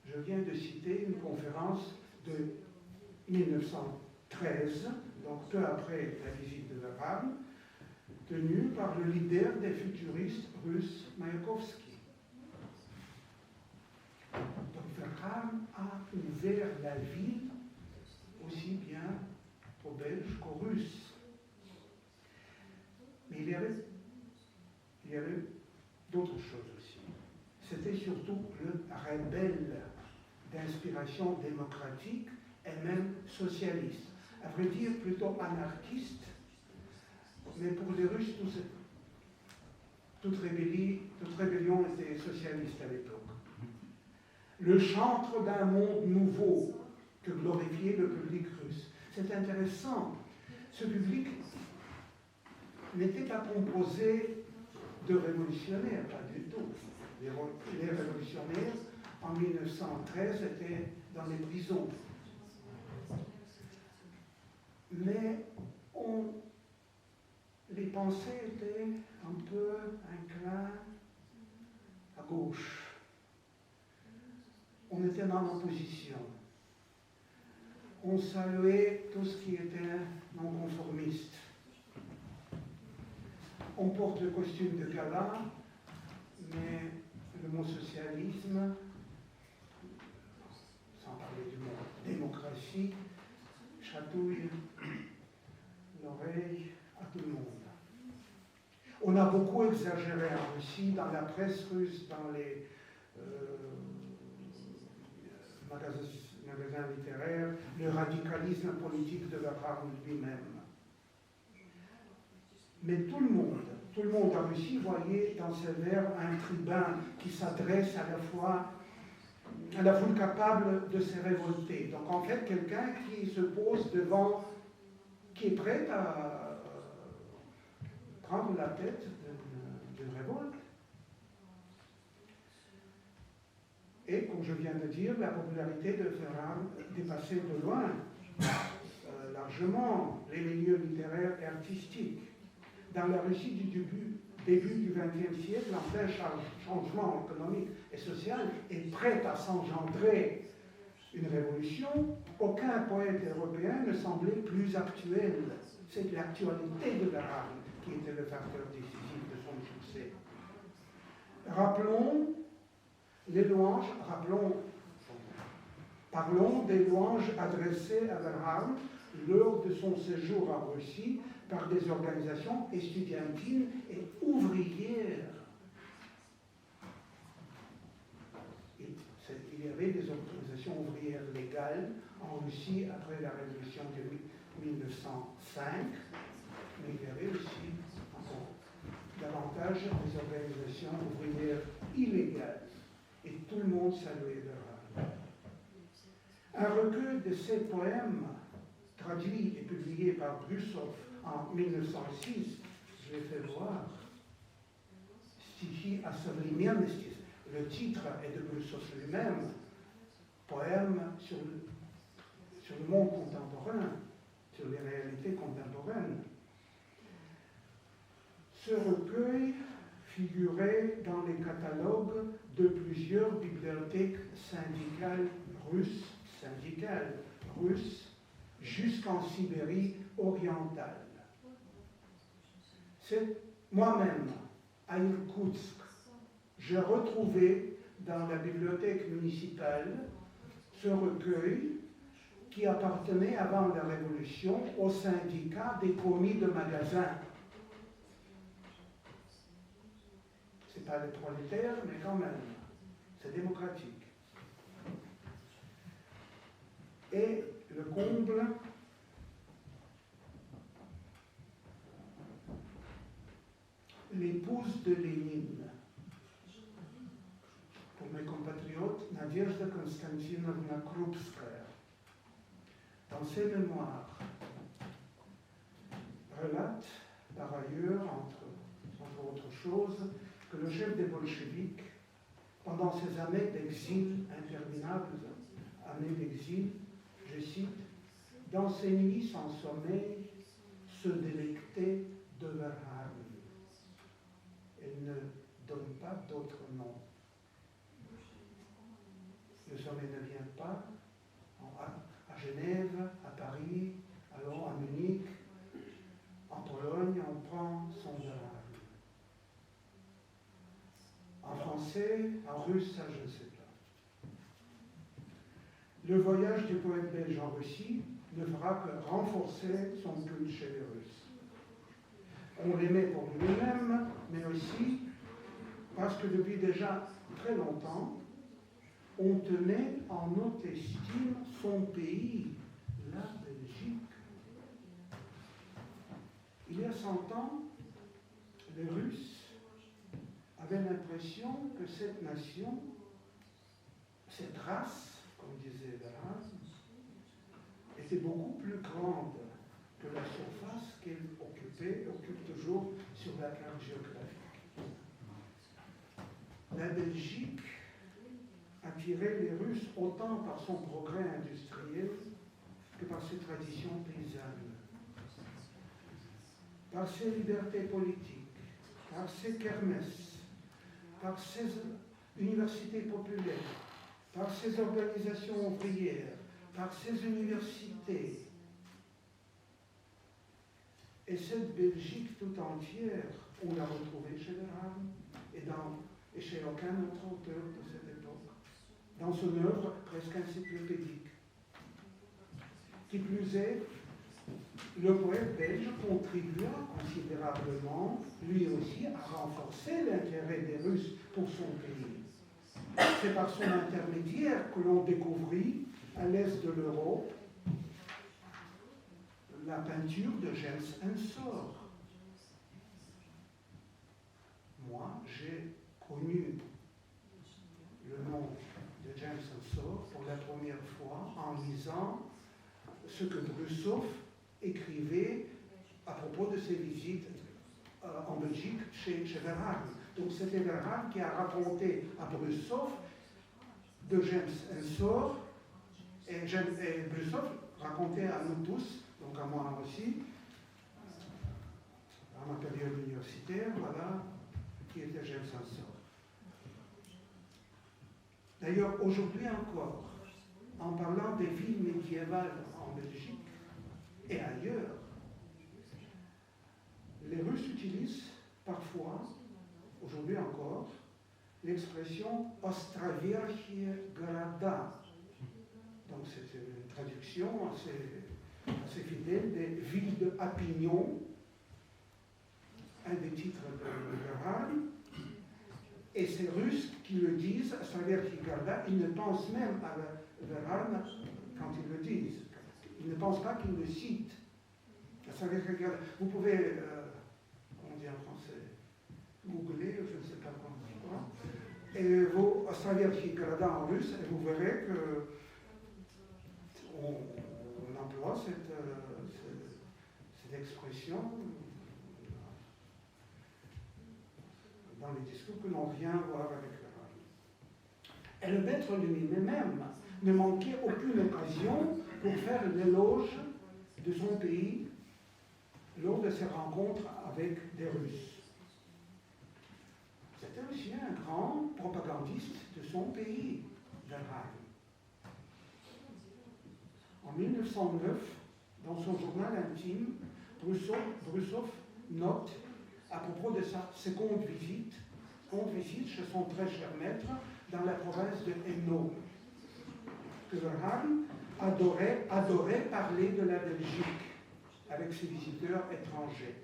Je viens de citer une conférence de 1913, donc peu après la visite de Verhaeren, tenue par le leader des futuristes russes, Mayakovsky. Donc Verhaeren a ouvert la ville aussi bien aux Belges qu'aux Russes. Mais il y avait d'autres choses aussi. C'était surtout le rebelle d'inspiration démocratique et même socialiste. À vrai dire, plutôt anarchiste, mais pour les Russes, toute rébellion était socialiste à l'époque. Le chantre d'un monde nouveau que glorifiait le public russe. C'est intéressant. Ce public n'était pas composé de révolutionnaires, pas du tout. Les révolutionnaires, en 1913, étaient dans les prisons. Mais les pensées étaient un peu inclins à gauche. On était dans l'opposition. On saluait tout ce qui était non-conformiste. On porte le costume de gala, mais le mot socialisme, sans parler du mot démocratie, chatouille l'oreille à tout le monde. On a beaucoup exagéré en Russie, dans la presse russe, dans les magasins littéraires, le radicalisme politique de Verhaeren lui-même. Mais tout le tout le monde en Russie voyait dans ces vers un tribun qui s'adresse à la fois à la foule capable de se révolter. Donc en fait, quelqu'un qui se pose devant, qui est prêt à prendre la tête d'une révolte. Et comme je viens de dire, la popularité de Ferran dépassait de loin largement les milieux littéraires et artistiques. Dans la Russie du début du XXe siècle, en plein changement économique et social est prêt à s'engendrer une révolution, aucun poète européen ne semblait plus actuel. C'est l'actualité de Verhaeren qui était le facteur décisif de son succès. Parlons des louanges adressées à Verhaeren lors de son séjour en Russie par des organisations estudiantines et ouvrières. Il y avait des organisations ouvrières légales en Russie après la révolution de 1905, mais il y avait aussi encore davantage des organisations ouvrières illégales. Et tout le monde saluait Verhaeren. Un recueil de ses poèmes, traduit et publié par Brusov en 1906, je l'ai fait voir, Stichi à Savlimianestis. Le titre est de Brusov lui-même, poème sur le monde contemporain, sur les réalités contemporaines. Ce recueil figurait dans les catalogues de plusieurs bibliothèques syndicales russes jusqu'en Sibérie orientale. C'est moi-même, à Irkoutsk, j'ai retrouvé dans la bibliothèque municipale ce recueil qui appartenait avant la Révolution au syndicat des commis de magasins. Ce n'est pas les prolétaires, mais quand même, c'est démocratique. Et le comble, l'épouse de Lénine. Pour mes compatriotes, Nadezhda Konstantinovna Krupskaya, dans ses mémoires, relate par ailleurs, entre autres choses, que le chef des bolcheviks, pendant ces années d'exil interminables, années d'exil, je cite, dans ces nuits sans sommeil, se délectait de Verhaeren. Elle ne donne pas d'autre nom. Le sommeil ne vient pas à Genève, à Paris, alors à Munich, en Pologne, on prend son Verhaeren. En français, en russe, ça je ne sais pas. Le voyage du poète belge en Russie ne fera que renforcer son culte chez les Russes. On l'aimait pour lui-même, mais aussi parce que depuis déjà très longtemps, on tenait en haute estime son pays, la Belgique. Il y a 100 ans, les Russes avaient l'impression que cette nation, cette race, comme disait Verhaeren, était beaucoup plus grande que la surface qu'elle occupait et occupe toujours sur la carte géographique. La Belgique attirait les Russes autant par son progrès industriel que par ses traditions paysannes, par ses libertés politiques, par ses kermesses, par ses universités populaires, par ses organisations ouvrières, par ses universités. Et cette Belgique tout entière, on l'a retrouvée chez Verhaeren et chez aucun autre auteur de cette époque, dans son œuvre presque encyclopédique. Qui plus est, le poète belge contribua considérablement, lui aussi, à renforcer l'intérêt des Russes pour son pays. C'est par son intermédiaire que l'on découvrit, à l'est de l'Europe, la peinture de James Ensor. moi, j'ai connu le nom de James Ensor pour la première fois en lisant ce que Brussow écrivait à propos de ses visites en Belgique chez Verhaeren. Donc c'était Verhaeren qui a raconté à Brussow de James Ensor, et Brussow racontait à nous tous, donc à moi aussi, à ma période universitaire, voilà, qui était James Ensor. D'ailleurs, aujourd'hui encore, en parlant des villes médiévales en Belgique et ailleurs, les Russes utilisent parfois, aujourd'hui encore, l'expression Ostravirchie Grada. Donc c'est une traduction assez fidèle des villes de Avignon, un des titres de Verhaeren. Et ces Russes qui le disent, Ostravirchie Grada, ils ne pensent même à Verhaeren quand ils le disent. Ils ne pensent pas qu'ils le citent. Vous pouvez, comment dire en français, googler, je ne sais pas comment, et vous Ostravirchie Grada en russe, et vous verrez que on emploie cette expression dans les discours que n'ont rien à voir avec Verhaeren. Et le maître lui-même ne manquait aucune occasion pour faire l'éloge de son pays lors de ses rencontres avec des Russes. C'était aussi un grand propagandiste de son pays, Verhaeren. En 1909, dans son journal intime, Brussow note à propos de sa seconde visite chez son très cher maître dans la province de Hainaut, que Verhaeren adorait parler de la Belgique avec ses visiteurs étrangers.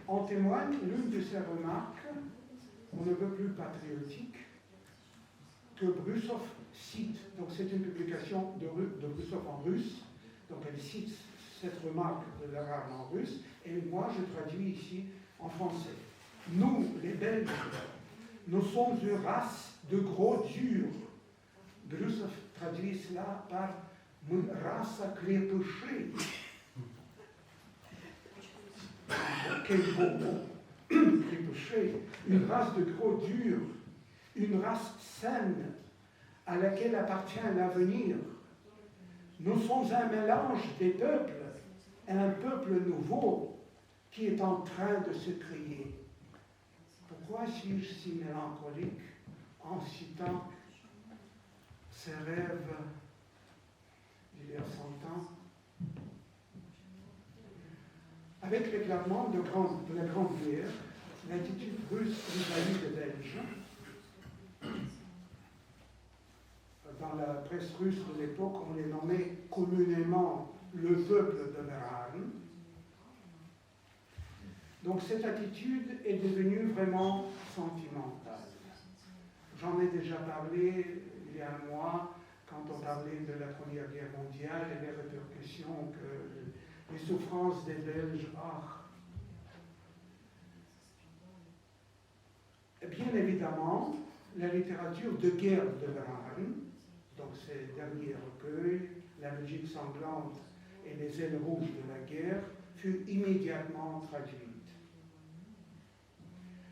En témoigne l'une de ses remarques, on ne veut plus patriotique, que Brussow cite, donc c'est une publication de Brussow en russe, donc elle cite cette remarque de Verhaeren en russe, et moi je traduis ici en français. Nous, les Belges, nous sommes une race de gros durs. Brussow traduit cela par une race crépouchée. Quel beau mot! Crépouchée, une race de gros durs, une race saine à laquelle appartient l'avenir. Nous sommes un mélange des peuples, un peuple nouveau qui est en train de se créer. Pourquoi suis-je si mélancolique en citant ces rêves d'il y a 100 ans? Avec l'éclatement de la Grande Guerre, l'attitude russe vis-à-vis des Belges, dans la presse russe de l'époque, on les nommait communément le peuple de Verhaeren. Donc cette attitude est devenue vraiment sentimentale. J'en ai déjà parlé il y a un mois, quand on parlait de la Première Guerre mondiale et les répercussions que les souffrances des Belges ont. Bien évidemment, la littérature de guerre de Verhaeren, donc ces derniers recueils, La Belgique sanglante et Les ailes rouges de la guerre, fut immédiatement traduite.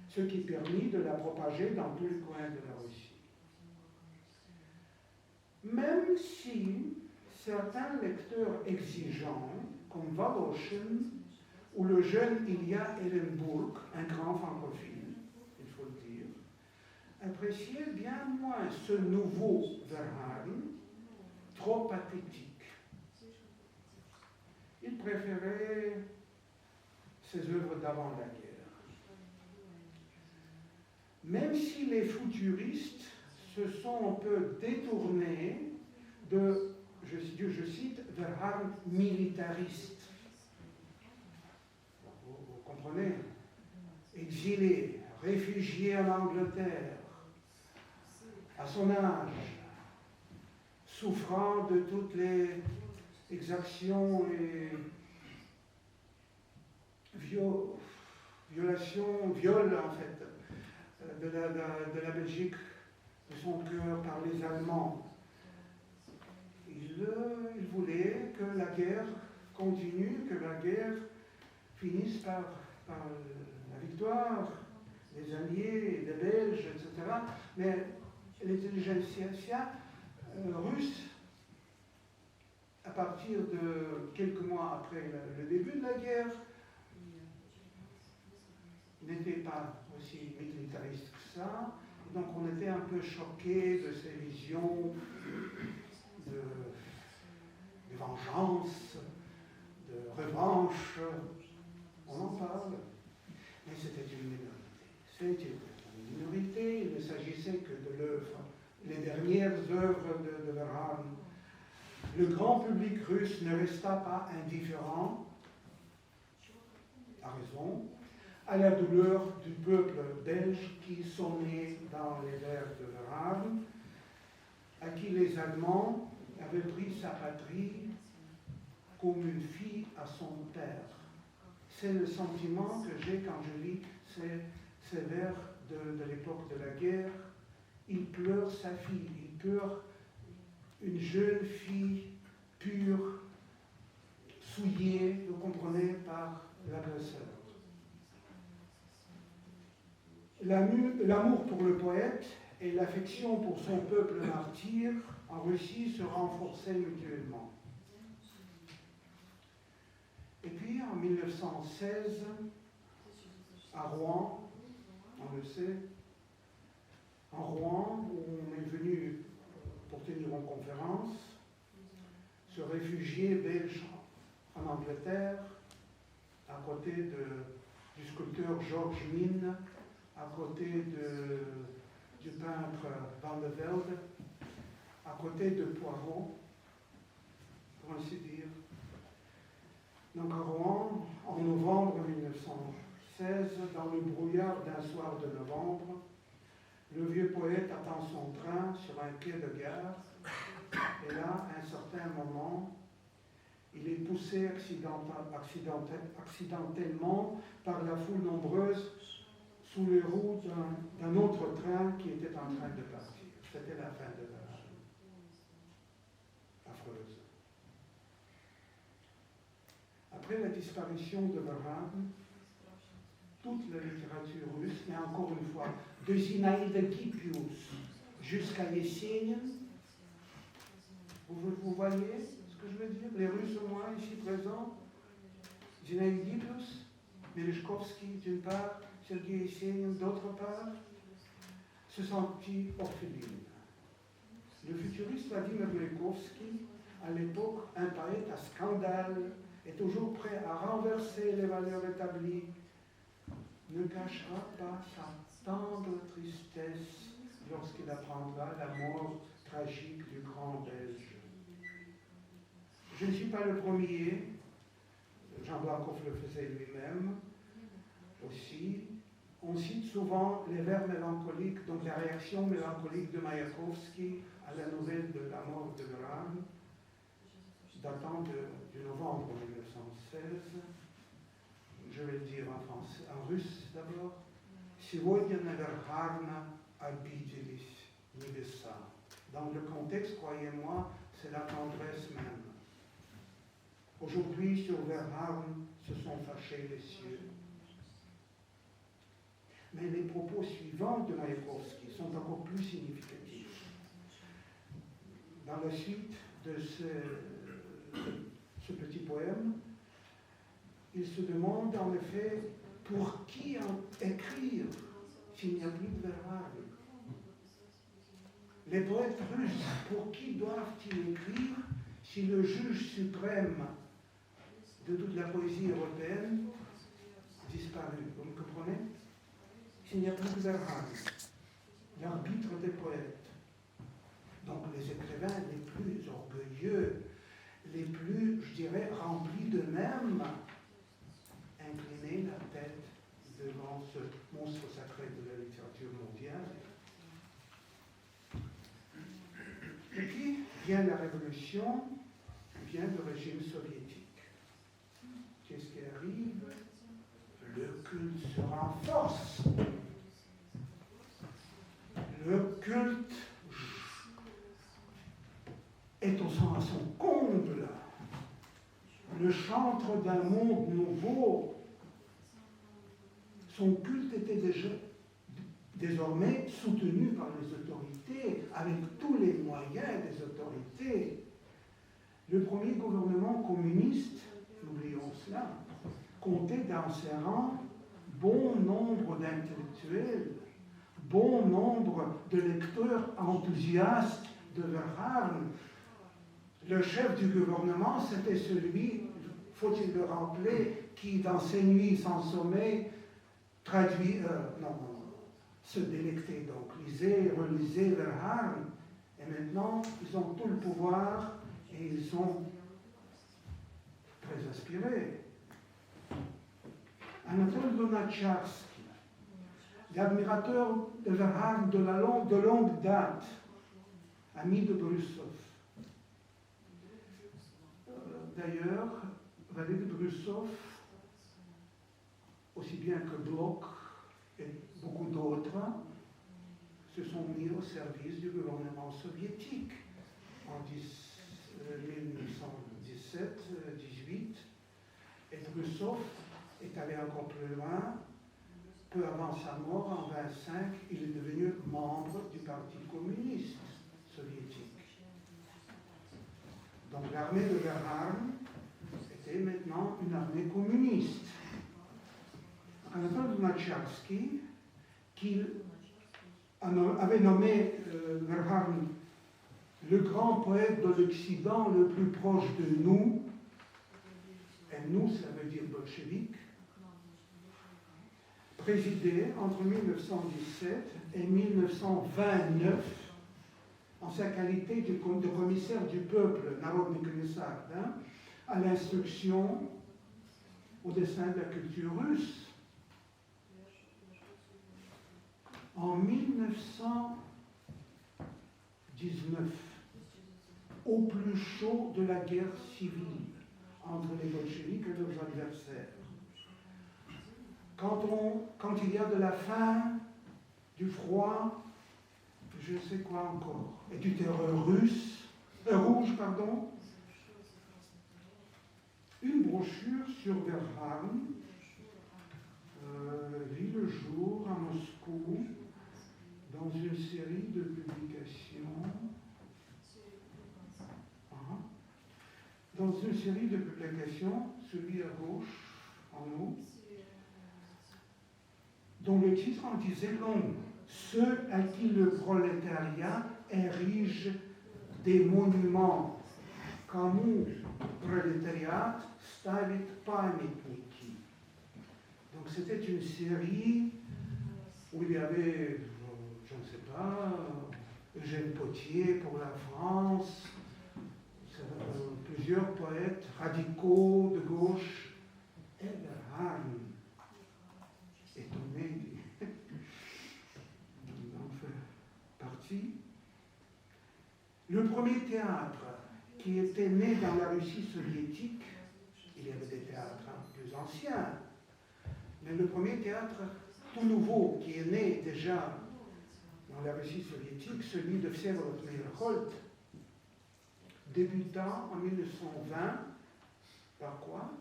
Ce qui permit de la propager dans tous les coins de la Russie. Même si certains lecteurs exigeants, comme Voloshin ou le jeune Ilya Ehrenburg, un grand francophile, il faut le dire, appréciaient bien moins ce nouveau Verhaeren, trop pathétique. Ils préféraient ses œuvres d'avant la guerre. Même si les futuristes se sont un peu détournés de, je cite, Verhaeren militariste. Vous comprenez? Exilé, réfugié en Angleterre, à son âge, souffrant de toutes les exactions et viol en fait, de la Belgique, de son cœur par les Allemands. Il voulait que la guerre continue, que la guerre finisse par la victoire des Alliés, des Belges, etc. Mais l'intelligentsia russe, à partir de quelques mois après le début de la guerre, n'était pas aussi militariste que ça. Donc on était un peu choqués de ces visions de vengeance, de revanche. On en parle, mais c'était une minorité. C'était une minorité, il ne s'agissait que de l'œuvre, les dernières œuvres de Verhaeren. Le grand public russe ne resta pas indifférent, à raison, à la douleur du peuple belge qui sonnait dans les vers de Verhaeren, à qui les Allemands avaient pris sa patrie comme une fille à son père. C'est le sentiment que j'ai quand je lis ces vers de l'époque de la guerre. Il pleure sa fille, il pleure une jeune fille pure, souillée, vous comprenez, par l'agresseur. L'amour pour le poète et l'affection pour son peuple martyr en Russie se renforçaient mutuellement. Et puis en 1916, à Rouen, on le sait, en Rouen, où on est venu pour tenir une conférence, se réfugier belge en Angleterre, à côté du sculpteur Georges Mine, à côté du peintre Van de Velde, à côté de Poirot, pour ainsi dire. Donc à Rouen, en novembre 1916, dans le brouillard d'un soir de novembre, le vieux poète attend son train sur un quai de gare, et là, à un certain moment, il est poussé accidentellement par la foule nombreuse sous les roues d'un autre train qui était en train de partir. C'était la fin de la affreuse. Après la disparition de Verhaeren, toute la littérature russe, et encore une fois, de Zinaïda Kipius jusqu'à Yesenin, vous voyez ce que je veux dire? Les Russes au moins ici présents, Zinaïda Kipius, Merezhkovsky d'une part, Sergei Yesenin d'autre part, se sentit orpheline. Le futuriste Vladimir Mayakovsky, à l'époque un poète à scandale, est toujours prêt à renverser les valeurs établies, ne cachera pas sa tendre tristesse lorsqu'il apprendra la mort tragique du grand Belge. Je ne suis pas le premier, Jean Blakoff le faisait lui-même aussi. On cite souvent les vers mélancoliques, donc la réaction mélancolique de Mayakovsky à la nouvelle de la mort de Verhaeren, datant du novembre 1916. Je vais le dire en français, en russe d'abord. Сегодня на Верхарна обиделись небеса. Dans le contexte, croyez-moi, c'est la tendresse même. Aujourd'hui, sur Verhaeren, se sont fâchés les cieux. Mais les propos suivants de Mayakovsky sont encore plus significatifs. Dans la suite de ce petit poème, il se demande en effet pour qui écrire s'il n'y a plus de Verhaeren. Les poètes russes, pour qui doivent-ils écrire si le juge suprême de toute la poésie européenne disparaît? Vous me comprenez? S'il n'y a plus de Verhaeren, l'arbitre des poètes. Donc les écrivains les plus orgueilleux, les plus, je dirais, remplis d'eux-mêmes, incliner la tête devant ce monstre sacré de la littérature mondiale. Et puis vient la révolution, vient le régime soviétique. Qu'est-ce qui arrive? Le culte force. Le culte est à son comble. Le chantre d'un monde nouveau, son culte était déjà désormais soutenu par les autorités, avec tous les moyens des autorités. Le premier gouvernement communiste, n'oublions cela, comptait dans ses rangs bon nombre d'intellectuels, bon nombre de lecteurs enthousiastes de Verhaeren. Le chef du gouvernement, c'était celui, faut-il le rappeler, qui, dans ses nuits sans sommeil, se délectait, donc lisait, relisait Verhaeren. Et maintenant, ils ont tout le pouvoir et ils sont très inspirés. Anatole Lunacharsky, l'admirateur de Verhaeren de longue date, ami de Brussov. D'ailleurs, Valéry Brussov, aussi bien que Bloch et beaucoup d'autres, se sont mis au service du gouvernement soviétique en 1917-18. Et Brussov est allé encore plus loin. Peu avant sa mort, en 1925, il est devenu membre du Parti communiste soviétique. Donc l'armée de Verhaeren était maintenant une armée communiste. Anatole Lunacharsky, qui avait nommé Verhaeren le grand poète de l'Occident le plus proche de nous, et nous, ça veut dire bolchevique, présidait entre 1917 et 1929 en sa qualité de commissaire du peuple, Narodny Commissar, à l'instruction, au dessein de la culture russe. En 1919, au plus chaud de la guerre civile entre les bolcheviks et leurs adversaires, quand il y a de la faim, du froid, je ne sais quoi encore, et du terreur rouge, une brochure sur Verhaeren vit le jour à Moscou dans une série de publications. Celui à gauche, en haut, dont le titre en disait long. Ceux à qui le prolétariat érige des monuments. Кому пролетариат ставит памятники. Donc c'était une série où il y avait, je ne sais pas, Eugène Pottier pour la France, plusieurs poètes radicaux de gauche, et Verhaeren, étonné d'en faire partie. Le premier théâtre qui était né dans la Russie soviétique, il y avait des théâtres plus anciens, mais le premier théâtre tout nouveau qui est né déjà dans la Russie soviétique, celui de Vsevolod Meyerhold, débutant en 1920, par quoi?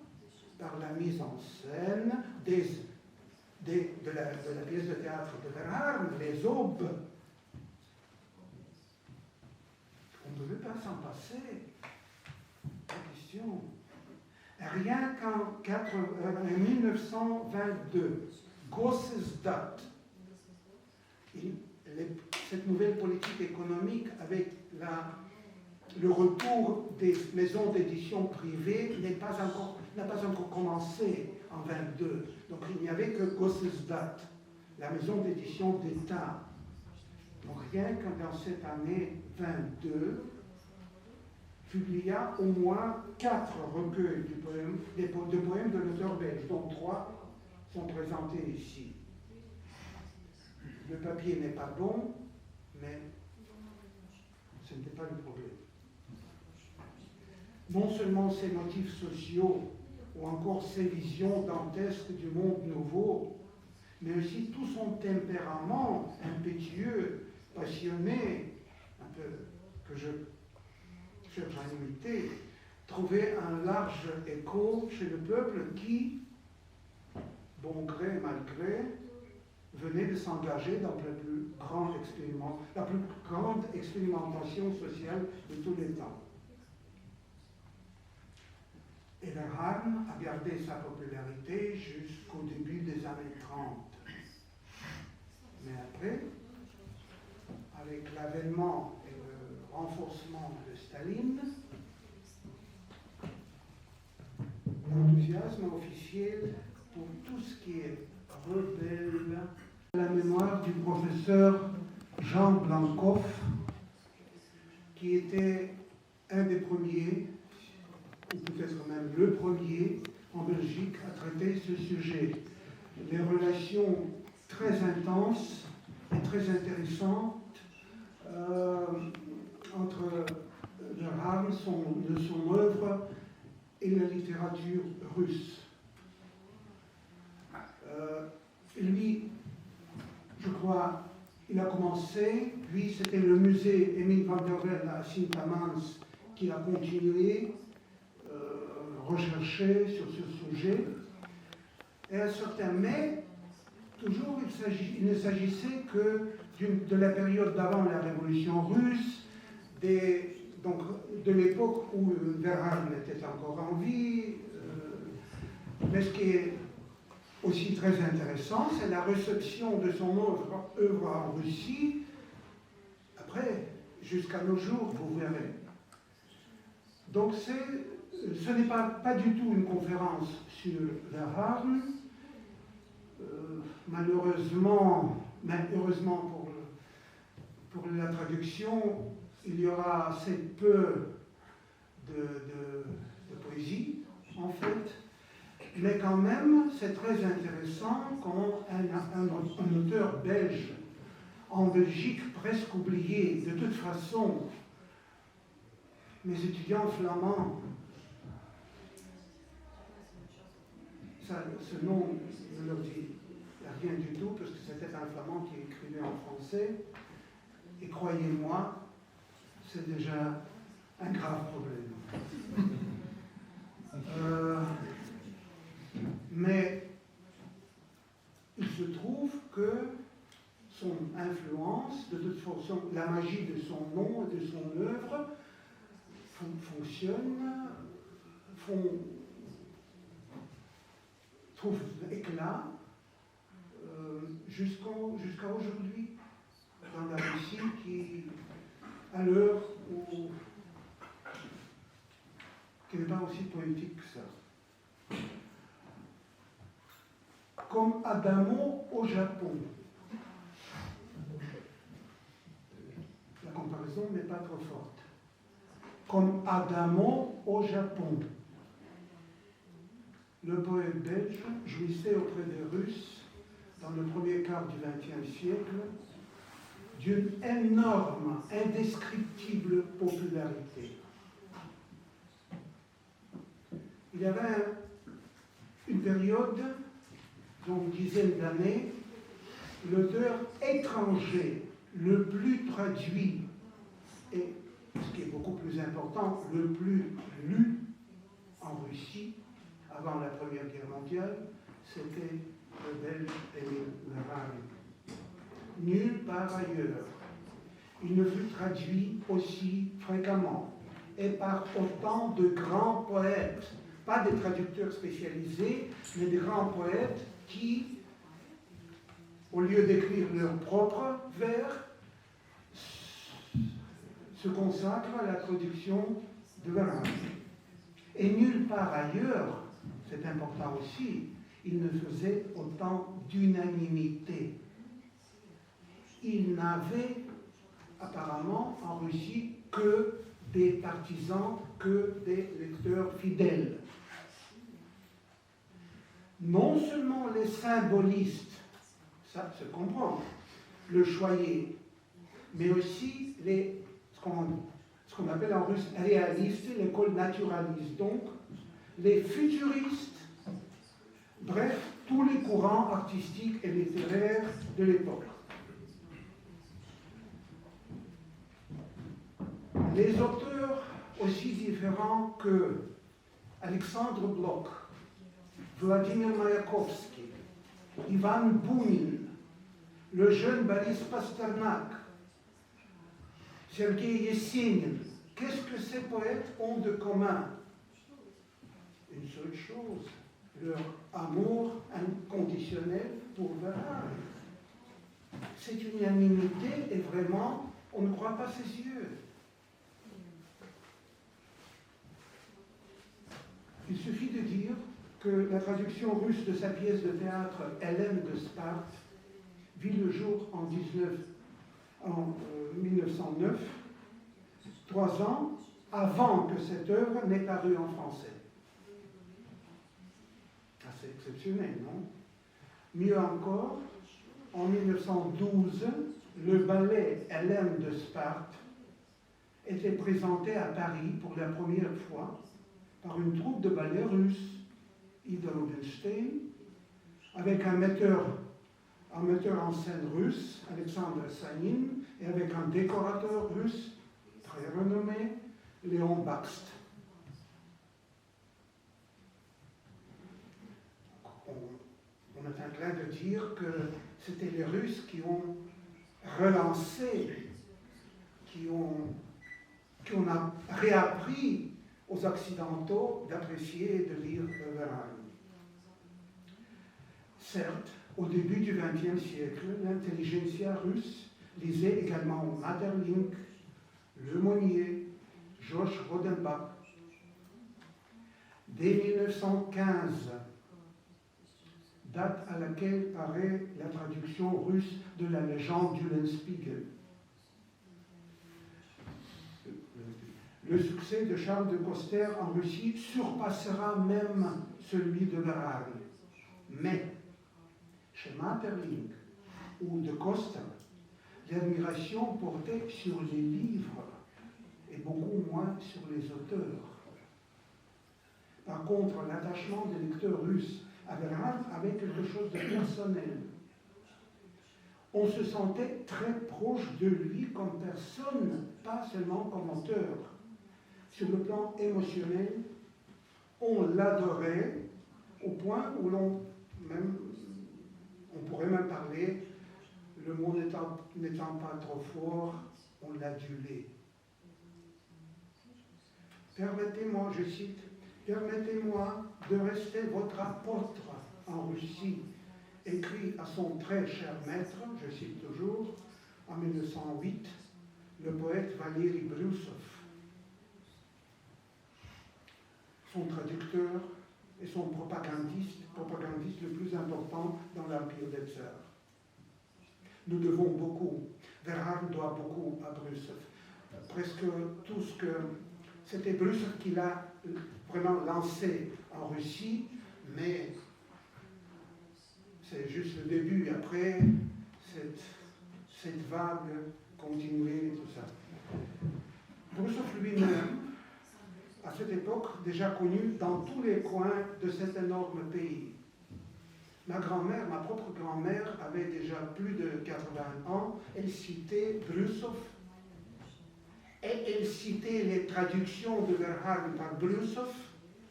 Par la mise en scène de la pièce de théâtre de Verhaeren, Les Aubes. On ne devait pas s'en passer. La question. Rien qu'en 1922, Gossesdat, cette nouvelle politique économique avec le retour des maisons d'édition privées n'a pas encore commencé en 22. Donc il n'y avait que Gossesdat, la maison d'édition d'État. Donc rien que dans cette année 22, publia au moins 4 recueils de poèmes de l'auteur belge, dont 3 sont présentés ici. Le papier n'est pas bon, mais ce n'était pas le problème. Non seulement ces motifs sociaux ou encore ces visions dantesques du monde nouveau, mais aussi tout son tempérament impétueux, passionné, un peu que je cherche à imiter, trouvait un large écho chez le peuple qui, bon gré, mal gré, venait de s'engager dans la plus grande expérimentation sociale de tous les temps. Et le Harm a gardé sa popularité jusqu'au début des années 30. Mais après, avec l'avènement et le renforcement de Staline, l'enthousiasme officiel pour tout ce qui est rebelle. La mémoire du professeur Jean Blancoff, qui était un des premiers, ou peut-être même le premier, en Belgique à traiter ce sujet. Les relations très intenses et très intéressantes entre le Harm, de son œuvre, et la littérature russe. Lui, je crois, il a commencé, puis c'était le musée Émile van der Velde à Sint-Amans qui a continué rechercher sur ce sujet. Et à certains mais, toujours il ne s'agissait que de la période d'avant la Révolution russe, donc de l'époque où Verhaeren était encore en vie. Mais ce qui est aussi très intéressant, c'est la réception de son œuvre en Russie, après, jusqu'à nos jours, vous verrez. Donc ce n'est pas du tout une conférence sur Verhaeren. Malheureusement, mais heureusement pour la traduction, il y aura assez peu de poésie, en fait. Mais quand même, c'est très intéressant quand un auteur belge, en Belgique presque oublié, de toute façon, mes étudiants flamands, ce nom ne leur dit rien du tout, parce que c'était un flamand qui écrivait en français, et croyez-moi, c'est déjà un grave problème. Mais il se trouve que son influence, de toute façon, la magie de son nom et de son œuvre fonctionne, trouve éclat jusqu'à aujourd'hui, dans la Russie qui, à l'heure qui n'est pas aussi poétique que ça. Comme Adamo au Japon. La comparaison n'est pas trop forte. Comme Adamo au Japon. Le poète belge jouissait auprès des Russes, dans le premier quart du XXe siècle, d'une énorme, indescriptible popularité. Il y avait une période, donc une dizaine d'années, l'auteur étranger le plus traduit et, ce qui est beaucoup plus important, le plus lu en Russie avant la Première Guerre mondiale, c'était le Belge Émile Verhaeren. Nulle part ailleurs, il ne fut traduit aussi fréquemment et par autant de grands poètes, pas des traducteurs spécialisés, mais des grands poètes qui, au lieu d'écrire leurs propres vers, se consacrent à la traduction de Verhaeren. Et nulle part ailleurs, c'est important aussi, il ne faisait autant d'unanimité. Il n'avait apparemment en Russie que des partisans, que des lecteurs fidèles. Non seulement les symbolistes, ça se comprend, le choyer, mais aussi ce qu'on appelle en russe réalistes, l'école naturaliste, donc les futuristes, bref, tous les courants artistiques et littéraires de l'époque. Les auteurs aussi différents que Alexandre Blok, Vladimir Mayakovsky, Ivan Bounin, le jeune Boris Pasternak, Sergei Yesenin, qu'est-ce que ces poètes ont de commun? Une seule chose, leur amour inconditionnel pour Verhaeren. Cette unanimité est vraiment, on ne croit pas ses yeux. Il suffit de dire que la traduction russe de sa pièce de théâtre Hélène de Sparte vit le jour en 1909, 3 ans avant que cette œuvre n'ait paru en français. Assez exceptionnel, non? Mieux encore, en 1912, le ballet Hélène de Sparte était présenté à Paris pour la première fois par une troupe de ballet russe, Ida Rubinstein, avec un metteur en scène russe, Alexandre Sanin, et avec un décorateur russe très renommé, Léon Bakst. On est inclin de dire que c'était les Russes qui ont relancé, qui ont réappris aux Occidentaux d'apprécier et de lire Verhaeren. Certes, au début du XXe siècle, l'intelligentsia russe lisait également Maeterlinck, Le Monnier, Georges Rodenbach. Dès 1915, date à laquelle paraît la traduction russe de la légende d'Ulenspiegel. Le succès de Charles de Coster en Russie surpassera même celui de Verhaeren. Mais, chez Maeterlinck ou de Coster, l'admiration portait sur les livres et beaucoup moins sur les auteurs. Par contre, l'attachement des lecteurs russes à Verhaeren avait quelque chose de personnel. On se sentait très proche de lui comme personne, pas seulement comme auteur. Sur le plan émotionnel, on l'adorait au point où on pourrait même parler, le mot n'étant pas trop fort, on l'adulait. Permettez-moi, je cite, « Permettez-moi de rester votre apôtre en Russie », écrit à son très cher maître, je cite toujours, en 1908, le poète Valéry Brusov, son traducteur et son propagandiste le plus important dans l'Empire des Tsars. Nous devons beaucoup, Verhaeren doit beaucoup à Brusov. Presque tout ce que... C'était Brusov qui l'a vraiment lancé en Russie, mais c'est juste le début. Après, cette vague continuait et tout ça. Brusov lui-même, à cette époque, déjà connu dans tous les coins de cet énorme pays. Ma grand-mère, ma propre grand-mère, avait déjà plus de 80 ans. Elle citait Brusov et elle citait les traductions de Verhaeren par Brusov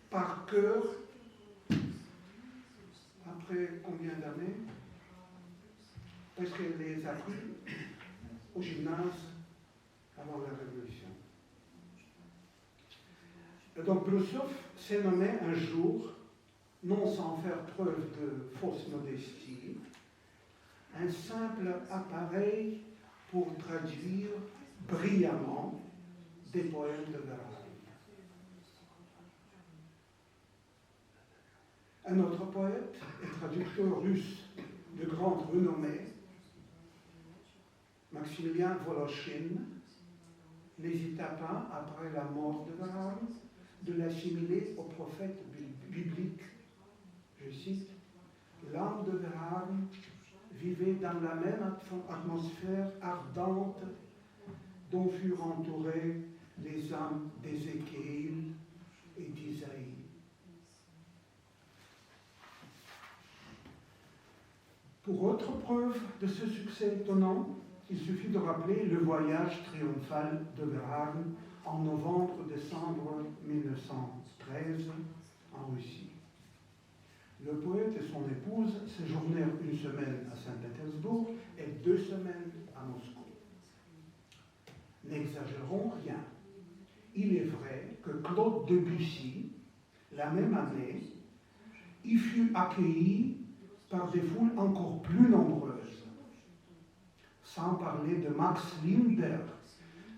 par cœur. Après combien d'années? Parce qu'elle les a appris au gymnase avant la Révolution. Donc Brusov s'est nommé un jour, non sans faire preuve de fausse modestie, un simple appareil pour traduire brillamment des poèmes de Verhaeren. Un autre poète et traducteur russe de grande renommée, Maximilien Voloshin, n'hésita pas, après la mort de Verhaeren, de l'assimiler au prophète biblique. Je cite, « L'âme de Verhaeren vivait dans la même atmosphère ardente dont furent entourées les âmes d'Ézéchiel et d'Isaïe. » Pour autre preuve de ce succès étonnant, il suffit de rappeler le voyage triomphal de Verhaeren en novembre-décembre 1913 en Russie. Le poète et son épouse séjournèrent une semaine à Saint-Pétersbourg et 2 semaines à Moscou. N'exagérons rien. Il est vrai que Claude Debussy, la même année, y fut accueilli par des foules encore plus nombreuses. Sans parler de Max Linder,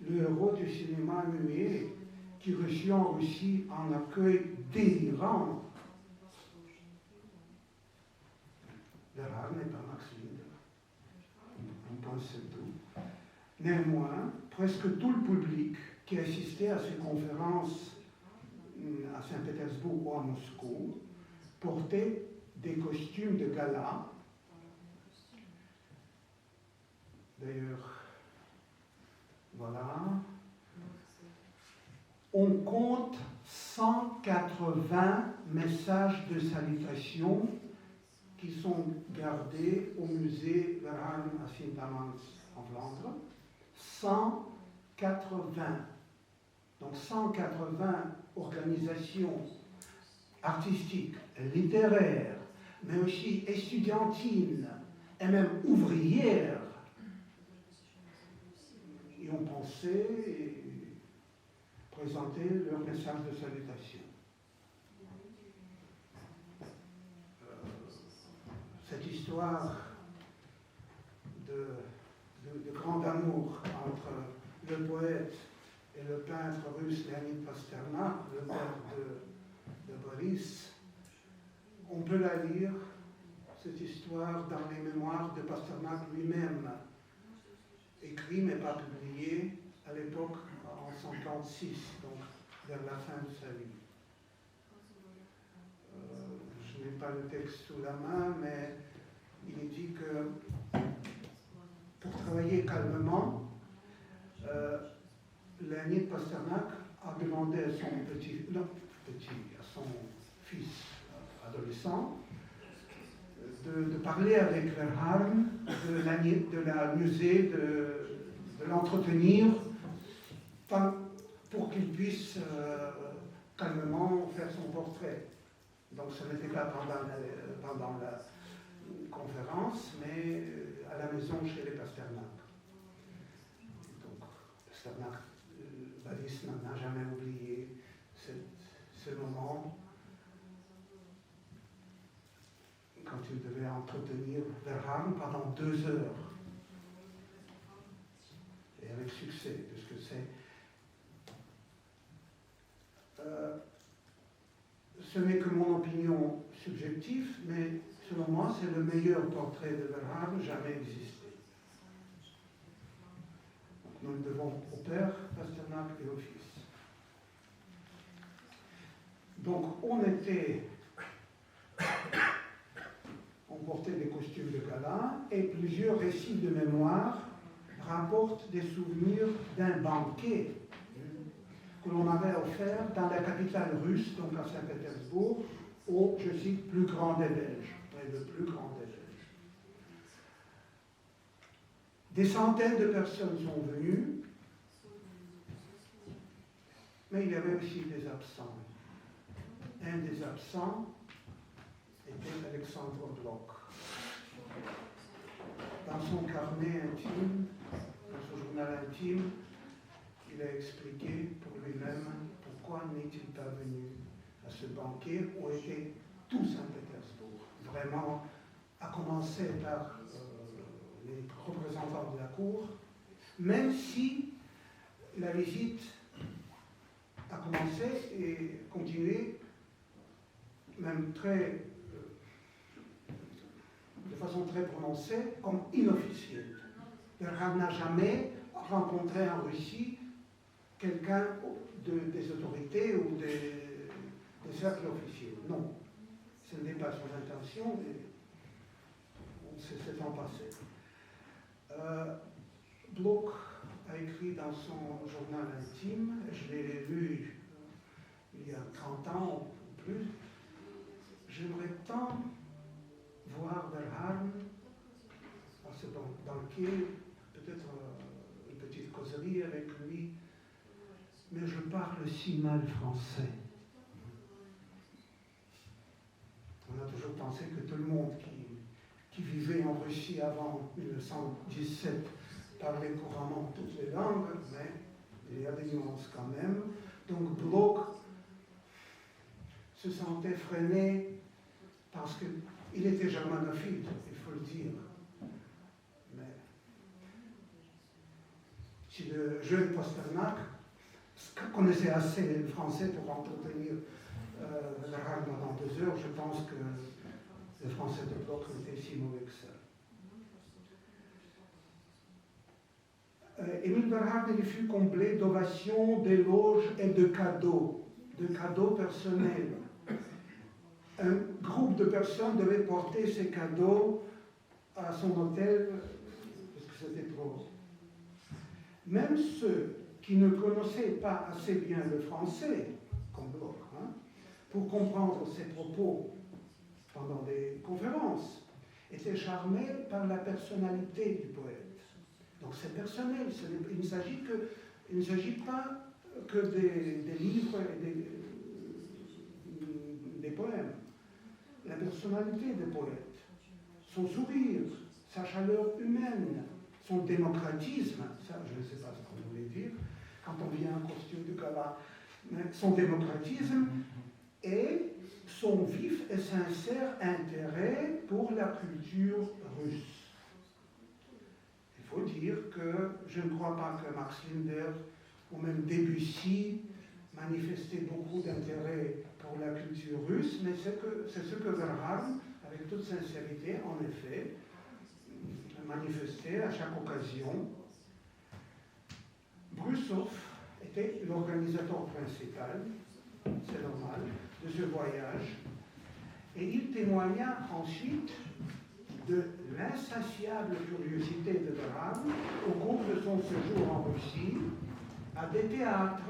le héros du cinéma muet, qui reçut en Russie un accueil délirant. Verhaeren n'est pas Max Linder. On pense tout. Néanmoins, presque tout le public qui assistait à ces conférences à Saint-Pétersbourg ou à Moscou portait des costumes de gala. D'ailleurs, voilà. On compte 180 messages de salutation qui sont gardés au musée Verhaeren à Sint-Amans en Flandre. 180. Donc 180 organisations artistiques, littéraires, mais aussi estudiantines et même ouvrières y ont pensé et présenté leur message de salutation. Cette histoire de grand amour entre le poète et le peintre russe Leonid Pasternak, le père de Boris, on peut la lire, cette histoire, dans les mémoires de Pasternak lui-même, écrit mais pas publié à l'époque en 1956, donc vers la fin de sa vie. Je n'ai pas le texte sous la main, mais il est dit que pour travailler calmement, Leonid Pasternak a demandé à son fils adolescent de parler avec Verhaeren de la musée, de l'entretenir pour qu'il puisse calmement faire son portrait. Donc ce n'était pas pendant la conférence, mais à la maison chez les Pasternak. Donc Pasternak, Boris n'a jamais oublié ce moment quand il devait entretenir Verhaeren pendant 2 heures. Et avec succès, puisque ce n'est que mon opinion subjective, mais selon moi, c'est le meilleur portrait de Verhaeren jamais existé. Nous le devons au père Pasternak et au fils. Donc, on portait des costumes de gala et plusieurs récits de mémoire rapportent des souvenirs d'un banquet que l'on avait offert dans la capitale russe, donc à Saint-Pétersbourg, au, je cite, plus grand des Belges, le plus grand des Belges. Des centaines de personnes sont venues, mais il y avait aussi des absents. Un des absents était Alexandre Blok. Dans son carnet intime, dans son journal intime, il a expliqué pour lui-même pourquoi n'est-il pas venu à ce banquet où était tout Saint-Pétersbourg. Vraiment, à commencer par les représentants de la cour, même si la visite a commencé et continué, même de façon très prononcée, comme inofficielle. Verhaeren n'a jamais rencontré en Russie quelqu'un des autorités ou des cercles officiels. Non, ce n'est pas son intention, mais c'est en passé. Blok a écrit dans son journal intime, je l'ai lu il y a 30 ans ou plus, j'aimerais tant voir Verhaeren se banquer, peut-être une petite causerie avec lui, mais je parle si mal français. On a toujours pensé que tout le monde qui vivait en Russie avant 1917 parlait couramment toutes les langues, mais il y a des nuances quand même. Donc Bloch se sentait freiné parce qu'il était germanophile, il faut le dire. Mais si le jeune Pasternak connaissait assez le français pour entretenir l'arabe pendant 2 heures, je pense que le français de Bloch n'était si mauvais que ça. Émile Bernhard il fut comblé d'ovations, d'éloges et de cadeaux personnels. Un groupe de personnes devait porter ces cadeaux à son hôtel parce que c'était trop. Même ceux qui ne connaissaient pas assez bien le français, comme Bloch, pour comprendre ses propos pendant des conférences, étaient charmés par la personnalité du poète. Donc c'est personnel, il ne s'agit pas que des livres et des poèmes. La personnalité des poètes, son sourire, sa chaleur humaine, son démocratisme, ça je ne sais pas ce qu'on voulait dire, quand on vient en costume de gala, son démocratisme et son vif et sincère intérêt pour la culture russe. Il faut dire que je ne crois pas que Max Linder ou même Debussy manifestaient beaucoup d'intérêt pour la culture russe, mais c'est ce que Bernhard, avec toute sincérité, en effet, manifestait à chaque occasion. Brusov était l'organisateur principal, c'est normal, de ce voyage, et il témoigna ensuite de l'insatiable curiosité de Bernhard au cours de son séjour en Russie, à des théâtres,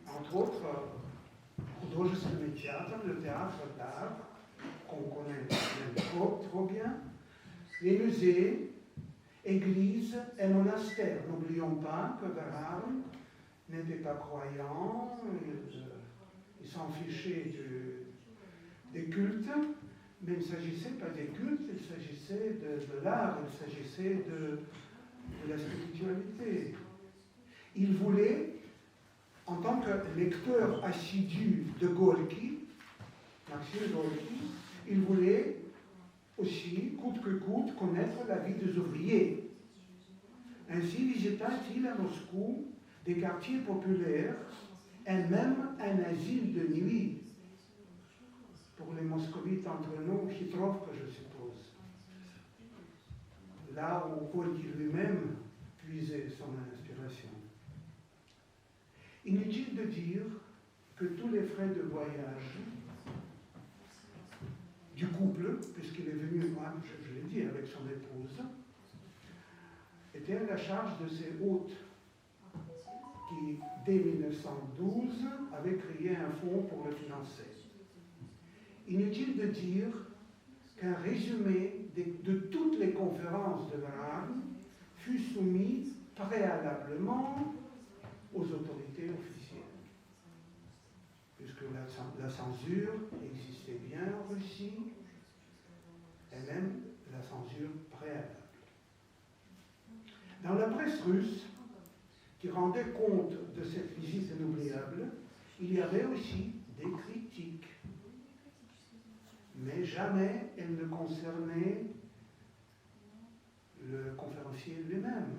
entre autres Художественный théâtre, le théâtre d'art, qu'on connaît trop bien, les musées, églises et monastères. N'oublions pas que Bernhard n'était pas croyant, il s'en fichait des cultes, mais il ne s'agissait pas des cultes, il s'agissait de l'art, il s'agissait de la spiritualité. Il voulait, en tant que lecteur assidu de Gorky, Maxime Gorky, il voulait aussi, coûte que coûte, connaître la vie des ouvriers. Ainsi visita-t-il à Moscou des quartiers populaires et même un asile de nuit. Pour les moscovites entre nous, Chytrovka, je suppose. Là où Gorky lui-même puisait son inspiration. Inutile de dire que tous les frais de voyage du couple, puisqu'il est venu, moi, je l'ai dit, avec son épouse, étaient à la charge de ses hôtes, qui, dès 1912, avaient créé un fonds pour le financer. Inutile de dire qu'un résumé de toutes les conférences de Bernhard fut soumis préalablement aux autorités officielles. Puisque la censure existait bien en Russie, et même la censure préalable. Dans la presse russe, qui rendait compte de cette visite inoubliable, il y avait aussi des critiques. Mais jamais elles ne concernaient le conférencier lui-même.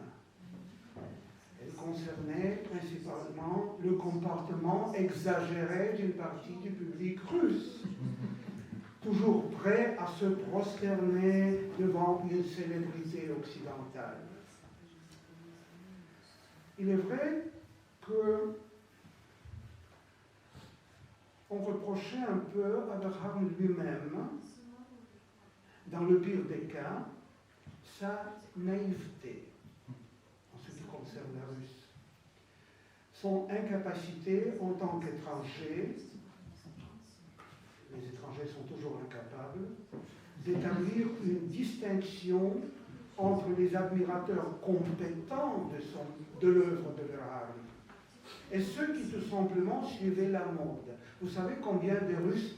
Elle concernait principalement le comportement exagéré d'une partie du public russe, toujours prêt à se prosterner devant une célébrité occidentale. Il est vrai que on reprochait un peu à Bernhard lui-même, dans le pire des cas, sa naïveté. Ce qui concerne la Russe. Son incapacité en tant qu'étranger, les étrangers sont toujours incapables, d'établir une distinction entre les admirateurs compétents de l'œuvre de Verhaeren et ceux qui tout simplement suivaient la mode. Vous savez combien des Russes,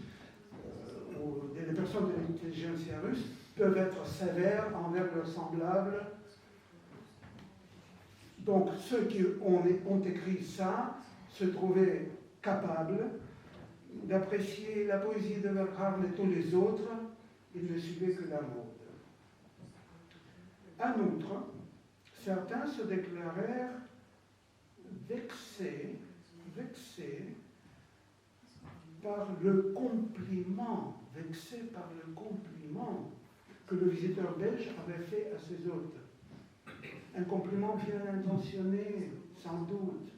ou des personnes de l'intelligentsia russe, peuvent être sévères envers leurs semblables. Donc ceux qui ont écrit ça se trouvaient capables d'apprécier la poésie de Verhaeren et tous les autres, ils ne suivaient que la mode. En outre, certains se déclarèrent vexés par le compliment, que le visiteur belge avait fait à ses hôtes. Un compliment bien intentionné, sans doute,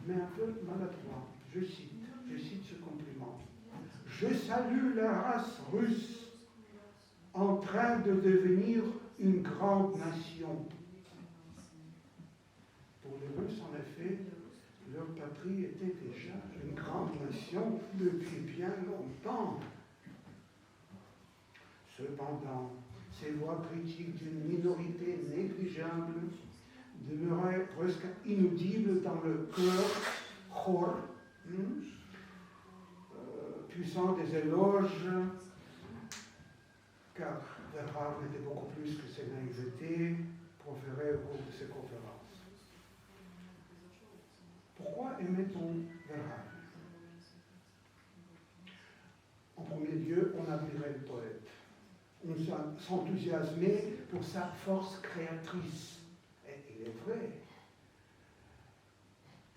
mais un peu maladroit. Je cite ce compliment. Je salue la race russe en train de devenir une grande nation. Pour les Russes, en effet, leur patrie était déjà une grande nation depuis bien longtemps. Cependant, ces voix critiques d'une minorité négligeable demeuraient presque inaudibles dans le chor puissant des éloges, car Verhaeren était beaucoup plus que ses naïvetés proférées au cours de ses conférences. Pourquoi aimait-on Verhaeren? En premier lieu, on admirait le poète. On s'enthousiasmait pour sa force créatrice. Et il est vrai.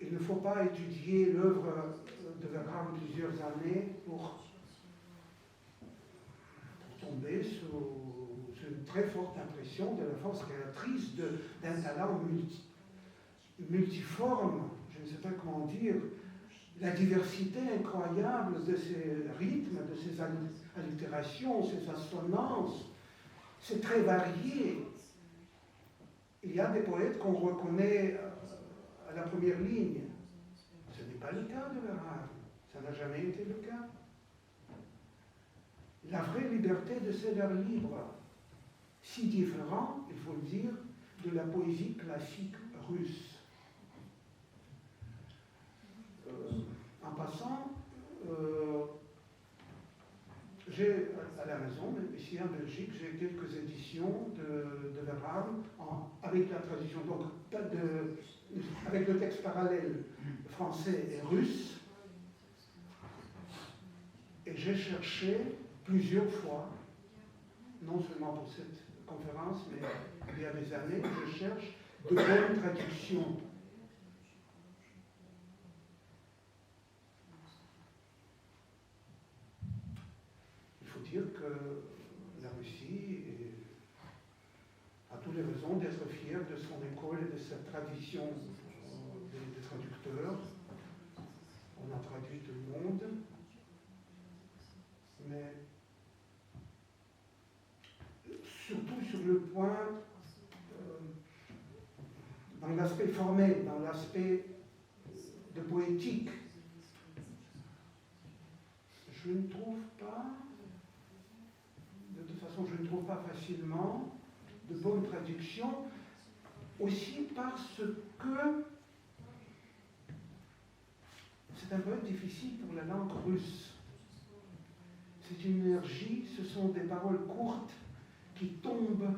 Il ne faut pas étudier l'œuvre de Verhaeren plusieurs années pour tomber sur une très forte impression de la force créatrice d'un talent multiforme, je ne sais pas comment dire, la diversité incroyable de ses rythmes, de ses allitérations, ses assonances, c'est très varié. Il y a des poètes qu'on reconnaît à la première ligne. Ce n'est pas le cas de Verhaeren, ça n'a jamais été le cas. La vraie liberté de ces vers libres, si différent, il faut le dire, de la poésie classique russe. En passant, j'ai à la maison, ici en Belgique, j'ai quelques éditions de Verhaeren avec la traduction, donc avec le texte parallèle français et russe. Et j'ai cherché plusieurs fois, non seulement pour cette conférence, mais il y a des années, je cherche de bonnes traductions. Il faut dire que la Russie a toutes les raisons d'être fière de son école et de sa tradition des traducteurs. On a traduit tout le monde, mais surtout sur le point, dans l'aspect formel, dans l'aspect de poétique, je ne trouve pas, de toute façon, je ne trouve pas facilement de bonnes traductions, aussi parce que c'est un peu difficile pour la langue russe. C'est une énergie, ce sont des paroles courtes qui tombent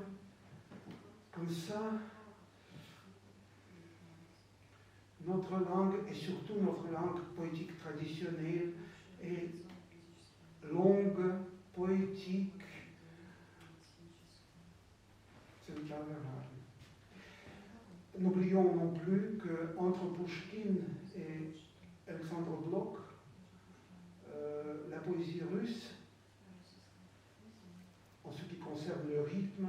comme ça. Notre langue, et surtout notre langue poétique traditionnelle, est longue, poétique. C'est le cas de Verhaeren. N'oublions non plus qu'entre Pouchkine et Alexandre Blok, la poésie russe, en ce qui concerne le rythme,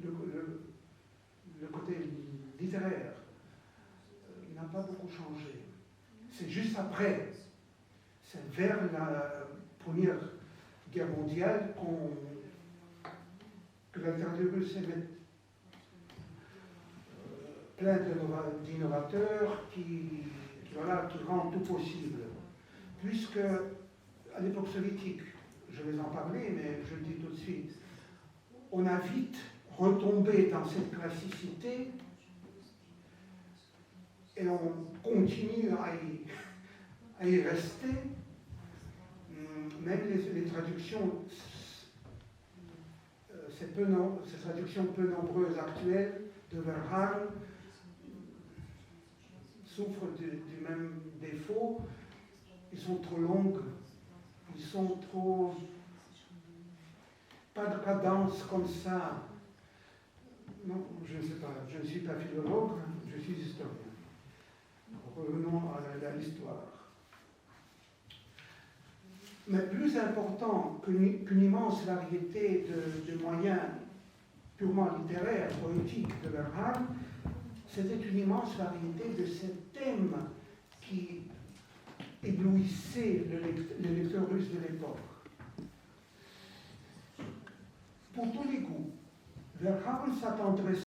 le côté littéraire, n'a pas beaucoup changé. C'est juste après, c'est vers la Première Guerre mondiale que la littérature russe est plein d'innovateurs qui rendent tout possible. Puisque, à l'époque soviétique, je vais en parler, mais je le dis tout de suite, on a vite retombé dans cette classicité et on continue à y rester. Même les traductions, ces traductions peu nombreuses actuelles de Verhaeren souffrent du même défaut. Ils sont trop longues, ils sont trop... Pas de cadence comme ça. Non, je ne sais pas, je ne suis pas philologue, je suis historien. Revenons à l'histoire. Mais plus important qu'une immense variété de moyens purement littéraires, poétiques de Verhaeren, c'était une immense variété de ces thèmes qui éblouissaient le lecteur russe de l'époque. Pour tous les goûts, Verhaeren s'attendrait